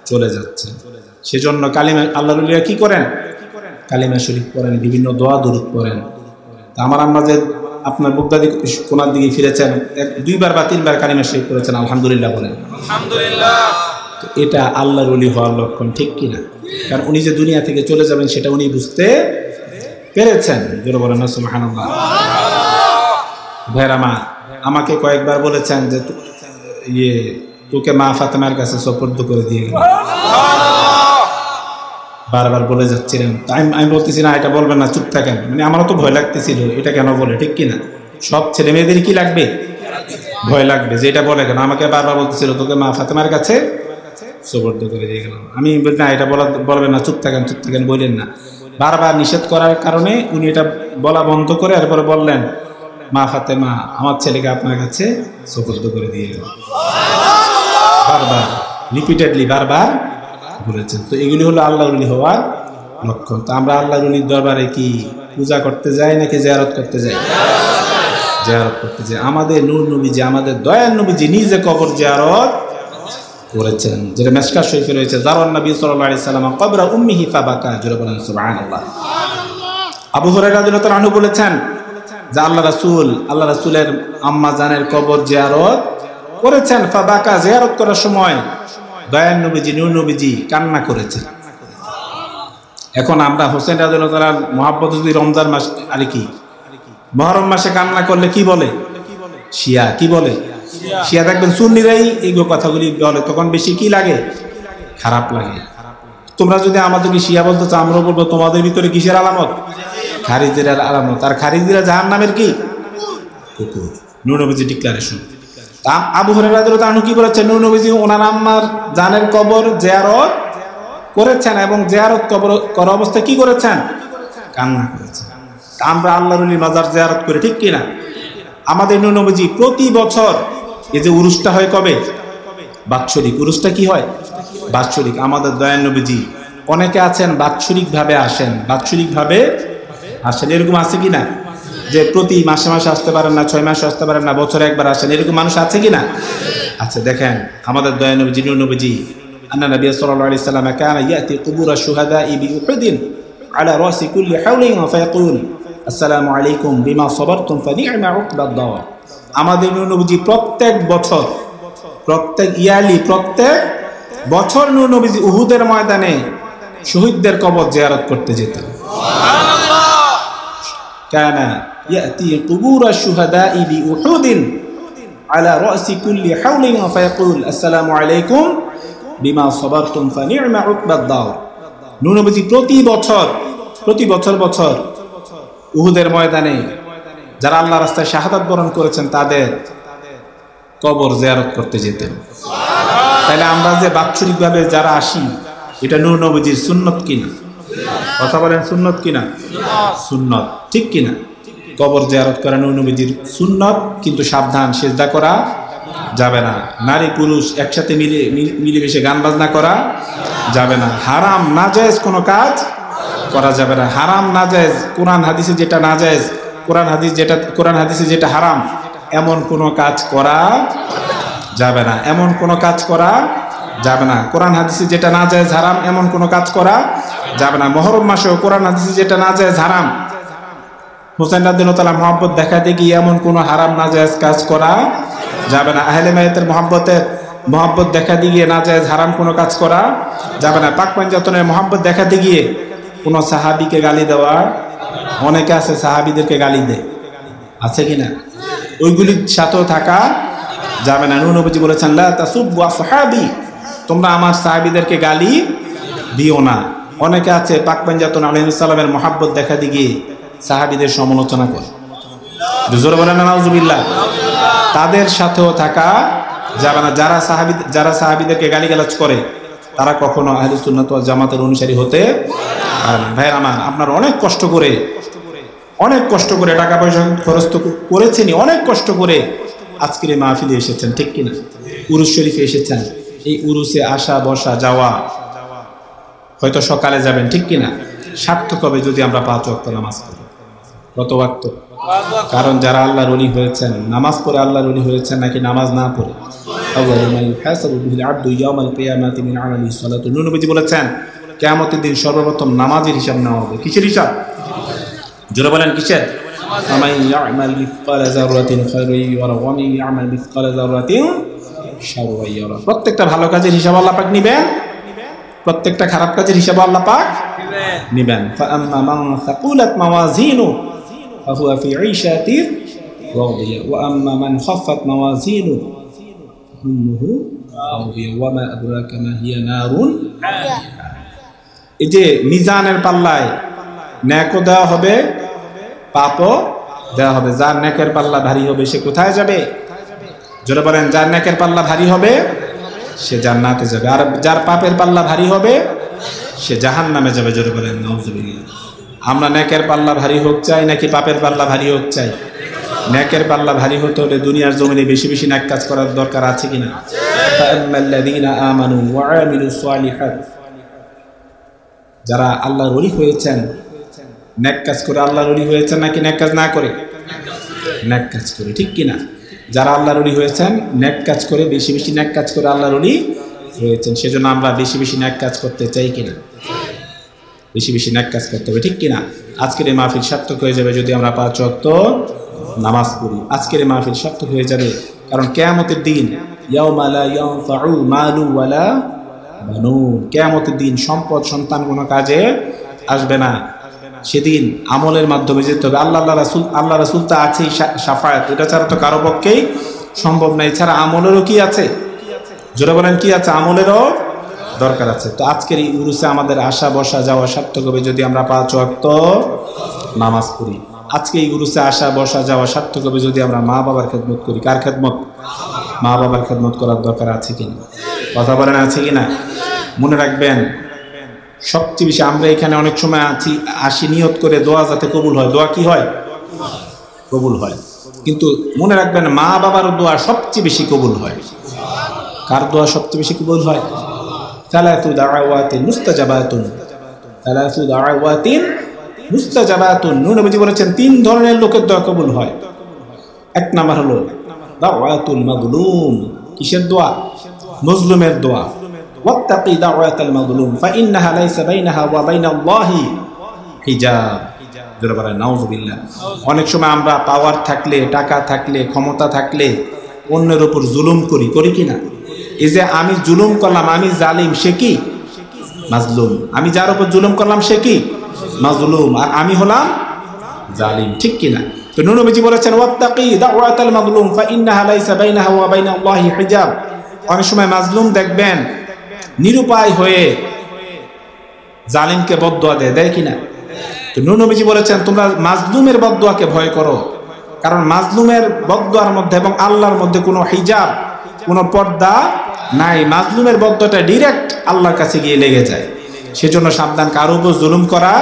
চলে যাচ্ছে। সেজন্য কালিমা, আল্লাহর ওলিরা কি করেন? কালিমা শরীফ পড়েন, বিভিন্ন দোয়া দরুদ পড়েন। আমার আম্মা যে আপনার বুগদাদি কোনার দিকে ফিরেছেন, 2বার বা 3বার কালিমা শরীফ পড়েছেন, আলহামদুলিল্লাহ বলেন। আলহামদুলিল্লাহ। তো এটা আল্লাহর ওলি হওয়ার লক্ষণ, ঠিক কিনা? কারণ উনি যে দুনিয়া থেকে চলে যাবেন সেটা উনি বুঝতে পেরেছেন। জোরে বলেন না সুবহানাল্লাহ। ভাইরা, আমাকে কয়েকবার বলেছেন যে তোকে মা ফাতেমার কাছে সুপর্দ করে দিয়ে গেল, বারবার বলে যাচ্ছিলেন। আমি বলতেছি না এটা বলবেন না, চুপ থাকেন। মানে আমারও তো ভয় লাগতেছিল, এটা কেন বলে, ঠিক কিনা? সব ছেলে মেয়েদের কি লাগবে? ভয় লাগবে যে এটা বলে কেন। আমাকে বারবার বলতেছিল তোকে মা ফাতেমার কাছে সুপর্দ করে দিয়ে গেলাম। আমি বলি না, এটা বলবেন না, চুপ থাকেন, চুপ থাকেন, বললেন না। বারবার নিষেধ করার কারণে উনি এটা বলা বন্ধ করে এরপরে বললেন, মা ফাতেমা আমার ছেলেকে আপনার কাছে সুপর্দ করে দিয়ে গেল। বারবার, রিপিটেডলি বারবার বলেছেন। তো এগুলি হলো আল্লাহর ওলি হওয়ার লক্ষণ। তো আমরা আল্লাহর ওলির দরবারে কি পূজা করতে যাই নাকি জিয়ারত করতে যাই? জিয়ারত করতে যাই। আমাদের নূর নবীজি, আমাদের দয়ার নবীজি নিজে কবর জিয়ারত করেছেন, যেটা মিশকাত শরীফে রয়েছে, জারান নবী সাল্লাল্লাহু আলাইহি সাল্লাম কবর উম্মিহি ফাবাকা। জোরে বলেন সুবহানাল্লাহ। আবু হুরায়রা রাদিয়াল্লাহু আনহু বলেছেন যে আল্লাহ রাসূলের আম্মা জানের কবর জিয়ারত করেছেন। ফাবাকা, জিয়ারত করার সময় দয়ার নবীজি, নূর নবীজি কান্না করেছেন। এখন আমরা হোসেন রাদিয়াল্লাহু তাআলার মহব্বত যদি রমজান মাস আর কি মুহররম মাসে কান্না করলে কি বলে? শিয়া। কি বলে? শিয়া। দেখবেন সুন্নিরাই এই কথাগুলি বলে, তখন বেশি কি লাগে? খারাপ লাগে। তোমরা যদি আমাদেরকে শিয়া বলতে চাও, আমরা বলবো তোমাদের ভিতরে কিসের আলামত? খারিজিদের আলামত। আর খারিজিরা জাহান্নামের কি? কুকুর। নূর নবীজি ডিক্লারেশন। আবু হুরায়রা রাদিয়াল্লাহু আনহু কি বলেছেন? নূর নবীজি ওনার আম্মার জানের কবর জিয়ারত করেছেন এবং জিয়ারত করা অবস্থায় কি করেছেন? কান্না করেছেন। আমরা আল্লাহর ওলির মাজার জিয়ারত করি, ঠিক কিনা? আমাদের নূর নবীজি প্রতি বছর এই যে উরুসটা হয় কবে? বাৎসরিক। উরুসটা কি হয়? বাৎসরিক। আমাদের দয়ার নবীজি অনেকে আছেন বাৎসরিক ভাবে আসেন, বাৎসরিক ভাবে আসেন। এরকম আছে কিনা? যে প্রতি মাসে মাসে আসতে পারেন না, 6 মাসে আসতে পারেন না, বছরে একবার আসেন, এরকম মানুষ আছে কিনা? আচ্ছা, দেখেন আমাদের দয়ার নবীজি, নূর নবীজি, আন্না নবী সাল্লাল্লাহু আলাইহি সাল্লাম কানা ইয়াতি কুবুর আশ-শুহাদা'i বিউহুদিন আলা রাসি কুল্লি হাওলিন ফায়াকুল আসসালামু আলাইকুম বিমা সাবারতুম ফানি'মা উকবাদ-দাওয়ার। আমাদের নূর নবীজি প্রত্যেক বছর, প্রত্যেক বছর নূর নবীজি উহুদের ময়দানে শহীদদের কবর জিয়ারত করতে যেতেন। সুবহানাল্লাহ। কানা ইয়াতি কুবুর আশ-শুহাদা'i বিউহুদিন আলা রাসি কুল্লি হাওলিন ফায়াকুল আসসালামু আলাইকুম বিমা সাবারতুম ফানি'মা উকবাদ-দাওয়ার। নূর নবীজি প্রতি বছর উহুদের ময়দানে যারা আল্লাহর রাস্তায় শাহাদাত বরণ করেছেন তাদের কবর জিয়ারত করতে যেতেন। তাহলে আমরা যে বাৎসরিকভাবে যারা আসি, এটা নূর নবীজির সুন্নত কিনা? কথা বলেন, সুন্নত কিনা? সুন্নত, ঠিক কিনা? কবর জিয়ারত করা নূর নবীজির সুন্নত, কিন্তু সাবধান, সিজদা করা যাবে না। নারী পুরুষ একসাথে মিলেমিশে গান বাজনা করা যাবে না। হারাম নাজায়েজ কোনো কাজ করা যাবে না। হারাম নাজায়েজ, কোরআন হাদিসে যেটা নাজায়েজ, কোরআন হাদিসে যেটা হারাম, এমন কোনো কাজ করা যাবে না। এমন কোনো কাজ করা যাবে না। কোরআন হাদিসে যেটা নাজায়েজ হারাম, এমন কোনো কাজ করা যাবে না। মুহররম মাসেও কোরআন হাদিসে যেটা নাজায়েজ হারাম, হুসাইন রাদিয়াল্লাহু তাআলা মহব্বত দেখাতে গিয়ে এমন কোনো হারাম নাজায়েজ কাজ করা যাবে না। আহলে মাইয়াতের মহব্বত দেখাতে গিয়ে নাজায়েজ হারাম কোনো কাজ করা যাবে না। পাক পঞ্জাতনের মহব্বত দেখাতে গিয়ে কোনো সাহাবীকে গালি দেওয়া, অনেকে আছে সাহাবীদেরকে গালি দেয়, আছে কিনা? ওইগুলির সাথেও থাকা যাবে না। নূর নবীজি বলেছেন, লা তাসুব্বু আসহাবি, তোমরা আমার সাহাবীদেরকে গালি দিও না। অনেকে আছে পাক পঞ্জাতন আলাইহিস সালামের মহব্বত দেখাতে গিয়ে সাহাবীদের সমালোচনা করে, জোরে বলেন নাউজুবিল্লাহ। তাদের সাথেও থাকা যাবে না। যারা সাহাবীদেরকে গালিগালাজ করে তারা কখনো আহলে সুন্নাত ওয়াল জামাতের অনুসারী হতে পারে না। ভাইয়ের আমার, আপনারা অনেক কষ্ট করে টাকা পয়সা খরচ তো করেছেনই, অনেক কষ্ট করে আজকের এই মাহফিলে এসেছেন, ঠিক কিনা? উরুস শরীফে এসেছেন। এই উরুসে আসা বসা যাওয়া, হয়তো সকালে যাবেন, ঠিক কিনা? সার্থক হবে যদি আমরা 5 ওয়াক্ত নামাজ পড়ি। কত ওয়াক্ত? কারণ যারা আল্লাহর ওলি হয়েছেন, নামাজ পড়ে আল্লাহর ওলি হয়েছেন নাকি নামাজ না পড়ে? নূর নবীজি বলেছেন, কিয়ামতের দিন সর্বপ্রথম নামাজের হিসাব নেওয়া হবে। কিসের হিসাব? জোরে বলেন, কিসের? প্রত্যেকটা ভালো কাজের হিসাব আল্লাহ পাক নিবেন, প্রত্যেকটা খারাপ কাজের হিসাব আল্লাহ পাক নিবেন। ফাআম্মা মান সাকুলাত মাওয়াজিনু ফাহুয়া ফি ঈশাতির রাদিয়া ওয়া আম্মা মান খাফফাত মাওয়াজিনু ফাউম্মুহু হাওিয়া ওয়া মা আদরাকা মা হিয়া নারুন। এই যে মিজানের পাল্লায় নেকও দেওয়া হবে, পাপও দেওয়া হবে। যার নেকের পাল্লা ভারী হবে সে কোথায় যাবে? জোরে বলেন, যার নেকের পাল্লা ভারী হবে সে জান্নাতে যাবে, আর যার পাপের পাল্লা ভারী হবে সে জাহান্নামে যাবে। জোরে বলেন নাউজুবিল্লাহ। আমরা নেকের পাল্লা ভারী হোক চাই নাকি পাপের পাল্লা ভারী হোক চাই? নেকের পাল্লা ভারী হতে হলে দুনিয়ার জমিনে বেশি বেশি নেক কাজ করার দরকার আছে কিনা? ফাআম্মাল্লাযীনা আমানু ওয়া আমিলুস সালিহাত, যারা আল্লাহর ওলি হয়েছেন, নেক কাজ করে আল্লাহর ওলি হয়েছেন নাকি নেক কাজ না করে? নেক কাজ করে, ঠিক কিনা? যারা আল্লাহর ওলি হয়েছেন নেক কাজ করে, বেশি বেশি নেক কাজ করে আল্লাহর ওলি হয়েছেন। সেজন্য আমরা বেশি বেশি নেক কাজ করতে চাই কিনা? বেশি বেশি নেক কাজ করতে হবে, ঠিক কিনা? আজকের এই মাহফিল সার্থক হয়ে যাবে যদি আমরা 5 ওয়াক্ত নামাজ পড়ি। আজকের এই মাহফিল সার্থক হয়ে যাবে, কারণ কিয়ামতের দিন ইয়াউমা লা ইয়ানফাউ মালু ওয়ালা বানুন, কিয়ামতের দিন সম্পদ সন্তান কোনো কাজে আসবে না। সেদিন আমলের মাধ্যমে যেতে হবে। আল্লাহ রাসূল তা আছেই, শাফায়াত, এটা ছাড়া তো কারো পক্ষেই সম্ভব না। এছাড়া আমলেরও কি আছে? জোরে বলেন, কি আছে? আমলেরও দরকার আছে। তো আজকের এই উরুসে আমাদের আসা বসা যাওয়া সার্থক হবে যদি আমরা 5 ওয়াক্ত নামাজ পড়ি। আজকে এই উরুসে আসা বসা যাওয়া সার্থক হবে যদি আমরা মা বাবার খেদমত করি। কার খেদমত? মা বাবার খেদমত করার দরকার আছে কিনা? কথা বলেন, আছে কিনা? মনে রাখবেন, সবচেয়ে বেশি আমরা এখানে অনেক সময় আসি নিয়ত করে দোয়া যাতে কবুল হয়। দোয়া কি হয়? কবুল হয়। কিন্তু মনে রাখবেন, মা বাবার দোয়া সবচেয়ে বেশি কবুল হয়। কার দোয়া সবচেয়ে বেশি কবুল হয়? সালাতু দাওয়াতিন মুস্তাজাবাতুন, সালাতু দাওয়াতিন মুস্তাজাবাতুন। নূর নবীজি বলেছেন 3 ধরনের লোকের দোয়া কবুল হয়। 1 নাম্বার হলো দাওয়াতুল মাজলুম। কিসের দোয়া? মজলুমের দোয়া। ওয়াত্তাকি দাওয়াতাল মাজলুম ফাইন্নাহা লাইসা বাইনাহা ওয়া বাইনাল্লাহি হিজাব। জোরে বলেন নাউজুবিল্লাহ। অনেক সময় আমরা পাওয়ার থাকলে, টাকা থাকলে, ক্ষমতা থাকলে অন্যের উপর জুলুম করি কিনা? এই যে আমি জুলুম করলাম, আমি জালিম, সে কি? মাজলুম। আমি যার উপর জুলুম করলাম সে কি? মাজলুম, আর আমি হলাম জালিম, ঠিক কিনা? তো নূর নবীজি বলেছেন, ওয়াত্তাকি দাওয়াতাল মাজলুম ফাইন্নাহা লাইসা বাইনাহা ওয়া বাইনাল্লাহি হিজাব। অনেক সময় মাজলুম দেখবেন নিরুপায় হয়ে জালিমকে বদদুয়া দেয় কিনা? তো নূর নবীজি বলেছেন, তোমরা মাজলুমের বদদুয়াকে ভয় করো, কারণ মাজলুমের বদদুয়ার মধ্যে এবং আল্লাহর মধ্যে কোনো হিজাব, কোনো পর্দা নাই। মাজলুমের বদদুয়াটা ডিরেক্ট আল্লাহর কাছে গিয়ে লেগে যায়। সেজন্য সাবধান, কারো উপর জুলুম করা,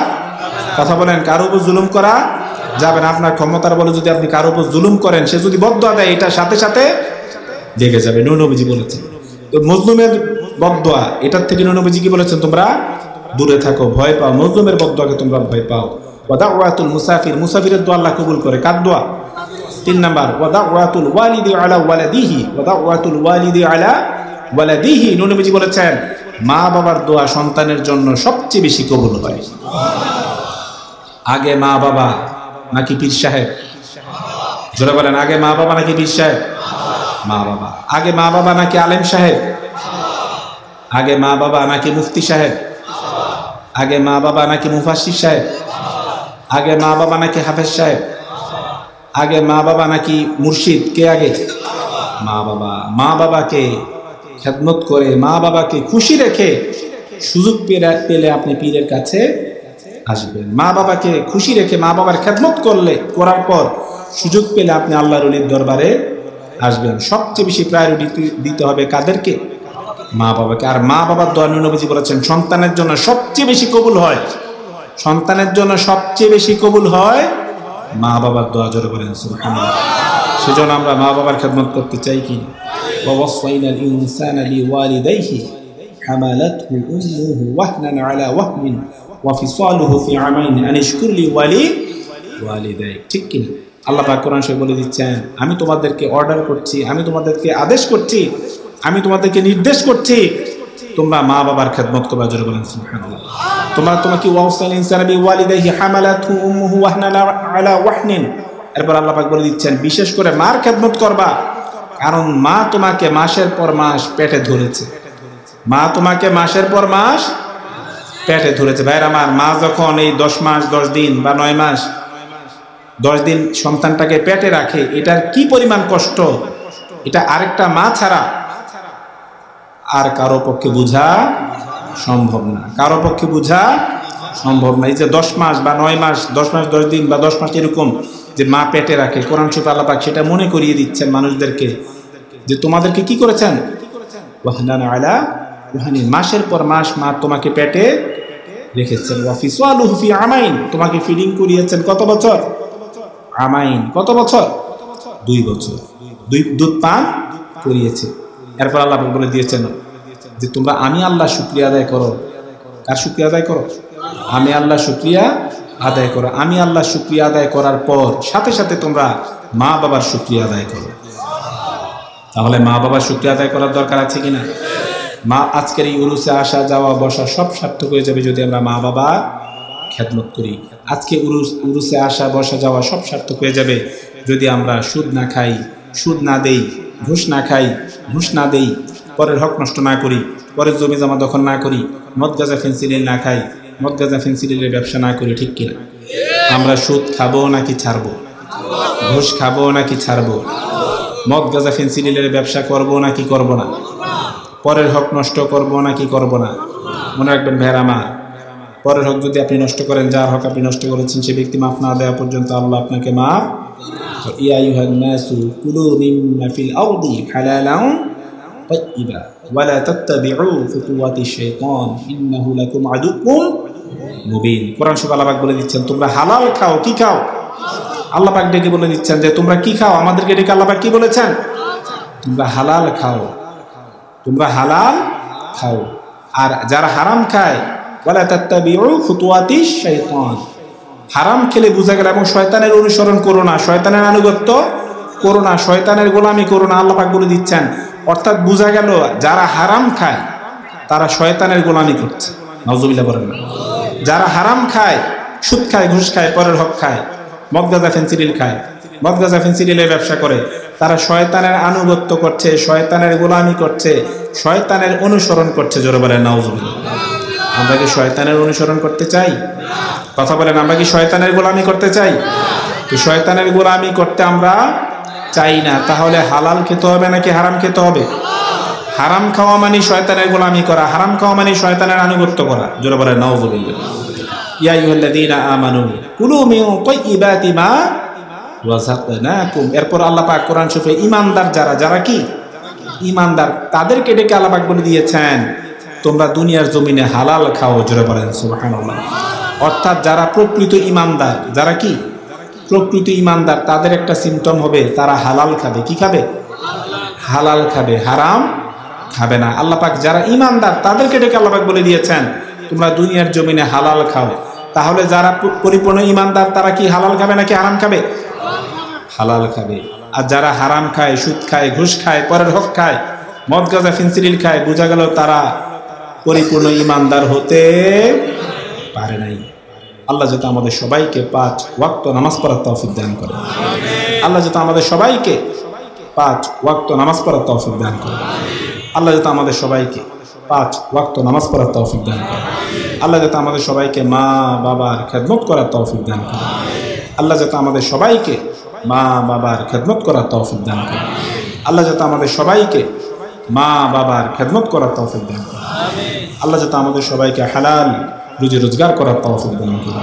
কথা বলেন, কারো উপর জুলুম করা যাবে না। আপনার ক্ষমতার বলে যদি আপনি কারো উপর জুলুম করেন, সে যদি বদদোয়া দেয়, এটার সাথে সাথে লেগে যাবে। নবীজি বলেছেন তো মজলুমের বদদোয়া, এটার থেকে নবীজি কি বলেছেন, তোমরা দূরে থাকো, ভয় পাও, মজলুমের বদদোয়াকে তোমরা ভয় পাও। ওয়াদাওয়াতুল মুসাফির, মুসাফিরের দোয়া আল্লাহ কবুল করে। কার দোয়া? 3 নাম্বার, ওয়াদাওয়াতুল ওয়ালিদি আলা ওয়ালাদিহি, ওয়াদাওয়াতুল ওয়ালিদি আলা ওয়ালাদিহি। নবীজি বলেছেন মা বাবার দোয়া সন্তানের জন্য সবচেয়ে বেশি কবুল হয়। আগে মা বাবা নাকি পীর সাহেব? জোরে বলেন, আগে মা বাবা নাকি পীর সাহেব? মা বাবা। আগে মা বাবা নাকি আলেম সাহেব? আগে মা বাবা নাকি মুফতি সাহেব? আগে মা বাবা নাকি মুফাসসির সাহেব? আগে মা বাবা নাকি হাফেজ সাহেব? আগে মা বাবা নাকি মুর্শিদ? কে আগে? মা বাবা। মা বাবাকে খেদমত করে, মা বাবাকে খুশি রেখে সুযোগ পেলে আপনি পীরের কাছে আসবেন। মা বাবাকে খুশি রেখে মা বাবার খেদমত করার পর সুযোগ পেলে আপনি আল্লাহর ওলির দরবারে আসবেন। সবচেয়ে বেশি প্রায়োরিটি দিতে হবে কাদেরকে? মা বাবাকে। আর মা বাবার দোয়া নবীজি বলেছেন সন্তানের জন্য সবচেয়ে বেশি কবুল হয়। সন্তানের জন্য সবচেয়ে বেশি কবুল হয় মা বাবার দোয়া। জোরে বলেন সুবহানাল্লাহ। সেজন্য আমরা মা বাবার খেদমত করতে চাই কি? ওয়াসাইনাল ইনসানা লিওয়ালিদাইহি হামালাতহু উম্মুহু ওয়াহনান আলা ওয়াহনিন ওয়া ফিসালুহু ফি আমাইন আন ইশকুর লিওয়ালিদাইক। ঠিক কি? আল্লাহ পাক কোরআন শরীফে বলে দিচ্ছেন, আমি তোমাদেরকে অর্ডার করছি, আমি তোমাদেরকে আদেশ করছি, আমি তোমাদেরকে নির্দেশ করছি, তোমরা মা বাবার খেদমত করবা। জোরে বলেন সুবহানাল্লাহ। তোমাকে ওয়াসাইনাল ইনসানা বিওয়ালিদাইহি হামালাতহু উম্মুহু ওয়াহনান আলা ওয়াহনিন। এরপর আল্লাহ পাক বলে দিচ্ছেন বিশেষ করে মার খেদমত করবা, কারণ মা তোমাকে মাসের পর মাস পেটে ধরেছে। মা তোমাকে মাসের পর মাস পেটে ধরেছে। ভাইরা আমার, মা যখন এই 10 মাস 10 দিন বা 9 মাস 10 দিন সন্তানটাকে পেটে রাখে, এটার কি পরিমাণ কষ্ট, এটা আরেকটা মা ছাড়া আর কারো পক্ষে বোঝা সম্ভব না। কারো পক্ষে বোঝা সম্ভব না। এই যে 10 মাস বা 9 মাস, 10 মাস 10 দিন বা 10 মাস এরকম যে মা পেটে রাখে, কোরআন শরীফে আল্লাহ পাক সেটা মনে করিয়ে দিচ্ছেন মানুষদেরকে যে তোমাদেরকে কি করেছেন, ওয়াহনান আলা ওয়াহনিন, মাসের পর মাস মা তোমাকে পেটে রেখেছেন। ওয়া ফিসালুহু ফি আমাইন, তোমাকে ফিডিং করিয়েছেন কত বছর? আমাইন, কত বছর? 2 বছর দুধ পান করিয়েছে। এরপর আল্লাহ পাক বলে দিয়েছেন যে তোমরা আমি আল্লাহ শুকরিয়া আদায় করো। কার শুকরিয়া আদায় করো? আমি আল্লাহ শুকরিয়া আদায় করো। আমি আল্লাহ শুকরিয়া আদায় করার পর সাথে সাথে তোমরা মা বাবার শুকরিয়া আদায় করো। তাহলে মা বাবার শুকরিয়া আদায় করার দরকার আছে কিনা? মা আজকের এই উরুসে আসা যাওয়া বসা সব সার্থক হয়ে যাবে যদি আমরা মা বাবা খেদমত করি। আজকে উরুসে আসা বসা যাওয়া সব সার্থক হয়ে যাবে যদি আমরা সুদ না খাই, সুদ না দেই, ঘুষ না খাই, ঘুষ না দেই, পরের হক নষ্ট না করি, পরের জমি জমা দখল না করি, মদ গাঁজা ফেন্সিডিল না খাই, মদ গাঁজা ফেন্সিডিলের ব্যবসা না করি। ঠিক কিনা? আমরা সুদ খাবো নাকি ছাড়বো? ঘুষ খাবো নাকি ছাড়বো? মদ গাঁজা ফেন্সিডিলের ব্যবসা করবো নাকি করবো না? পরের হক নষ্ট করবো নাকি করবো না? মনে রাখবেন ভাইরা আমার, পরের হক যদি আপনি নষ্ট করেন, যার হক আপনি নষ্ট করেছেন সে ব্যক্তি মাফ না দেওয়া পর্যন্ত আল্লাহ আপনাকে মাফ। ইয়া আইয়ুহান নাসু কুলু মিম্মা ফিল আরদি হালালান তাইয়্যিবা ওয়া লা তাত্তাবিউ খুতুওয়াতিশ শাইতান ইন্নাহু লাকুম আদুউম মুবিন। কোরআন শরীফে আল্লাহ পাক বলে দিচ্ছেন তোমরা হালাল খাও। কি খাও? আল্লাহ পাক ডেকে বলে দিচ্ছেন যে তোমরা কি খাও। আমাদেরকে ডেকে আল্লাহ পাক কি বলেছেন? তোমরা হালাল খাও, তোমরা হালাল খাও। আর যারা হারাম খায়, ওয়ালা তাত্তাবিউ খুতুওয়াতিশ শাইতান, হারাম খেলে বুঝা গেল এবং শয়তানের অনুসরণ করো না, শয়তানের আনুগত্য করো না, শয়তানের গোলামি করো না। আল্লাহ পাক বলে দিচ্ছেন, অর্থাৎ বুঝা গেল যারা হারাম খায় তারা শয়তানের গোলামি করছে। নাউজুবিল্লাহ বলেন না। যারা হারাম খায়, সুদ খায়, ঘুষ খায়, পরের হক খায়, মদ গাঁজা ফেন্সিডিল খায়, মদ গাঁজা ফেন্সিডিলের ব্যবসা করে, তারা শয়তানের আনুগত্য করছে, শয়তানের গোলামি করছে, শয়তানের অনুসরণ করছে। জোরে বলেন নাউজুবিল্লাহ। আমরা কি শয়তানের অনুসরণ করতে চাই? কথা বলেন, আমরা কি শয়তানের গোলামি করতে চাই? তো শয়তানের গোলামি করতে আমরা চাই না। তাহলে হালাল খেতে হবে নাকি হারাম খেতে হবে? হারাম খাওয়া মানে শয়তানের গোলামি করা, হারাম খাওয়া মানে শয়তানের আনুগত্য করা। জোরে বলেন নাউজুবিল্লাহ। ইয়া আইয়ুহাল্লাযীনা আমানু কুলু মিন তাইয়্যিবাতি মা রাযাকনাকুম। এরপর আল্লাহ পাক কোরআন শরীফে ঈমানদার যারা কি ঈমানদার তাদেরকে ডেকে আল্লাহ পাক বলে দিয়েছেন তোমরা দুনিয়ার জমিনে হালাল খাও, জোরে বলেন সুবহানাল্লাহ। অর্থাৎ যারা প্রকৃত ইমানদার, যারা কি প্রকৃত ইমানদার, তাদের একটা সিমটম হবে তারা হালাল খাবে। কি খাবে? হালাল খাবে, হারাম খাবে না। আল্লাহ পাক যারা ইমানদার তাদেরকে ডেকে আল্লাহ পাক বলে দিয়েছেন তোমরা দুনিয়ার জমিনে হালাল খাও। তাহলে যারা পরিপূর্ণ ইমানদার তারা কি হালাল খাবে নাকি হারাম খাবে? হালাল খাবে। আর যারা হারাম খায়, সুদ খায়, ঘুষ খায়, পরের হক খায়, মদ গাঁজা ফেন্সিডিল খায়, বোঝা গেল তারা পরিপূর্ণ ইমানদার হতে পারে নাই। আল্লাহ যাতে আমাদের সবাইকে 5 ওয়াক্ত নামাজ পড়ার তৌফিক দান করে। আল্লাহ যাতে আমাদের সবাইকে 5 ওয়াক্ত নামাজ পড়ার তৌফিক দান করে। আল্লাহ যাতে আমাদের সবাইকে 5 ওয়াক্ত নামাজ পড়ার তৌফিক দান করে। আল্লাহ যাতে আমাদের সবাইকে মা বাবার খেদমত করার তৌফিক দান করে। আল্লাহ যাতে আমাদের সবাইকে মা বাবার খেদমত করার তৌফিক দান করে। আল্লাহ যাতে আমাদের সবাইকে মা বাবার খেদমত করার তৌফিক দান করে। আল্লাহ যাতে আমাদের সবাইকে হালাল রুজি রোজগার করার তৌফিক দান করে।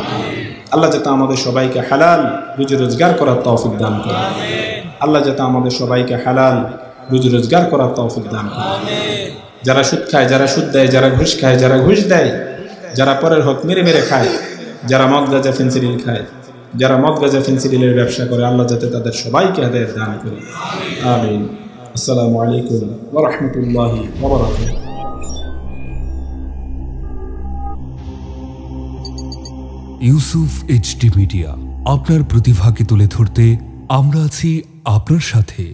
আল্লাহ যাতে আমাদের সবাইকে হালাল রুজি রোজগার করার তৌফিক দান করে। আল্লাহ যাতে আমাদের সবাইকে হালাল রুজি রোজগার করার তৌফিক দান করে। যারা সুদ খায়, যারা সুদ দেয়, যারা ঘুষ খায়, যারা ঘুষ দেয়, যারা পরের হক মেরে মেরে খায়, যারা মদ গাঁজা ফেন্সিডিল খায়, যারা মদ গাঁজা ফেন্সিডিলের ব্যবসা করে, আল্লাহ যাতে তাদের সবাইকে হেদায়েত দান করে। আমিন। আসসালামু আলাইকুম ওয়া রাহমাতুল্লাহি ওয়া বারাকাতুহু। ইউসুফ এইচডি মিডিয়া, আপনার প্রতিভাকে তুলে ধরতে আমরা আছি আপনার সাথে।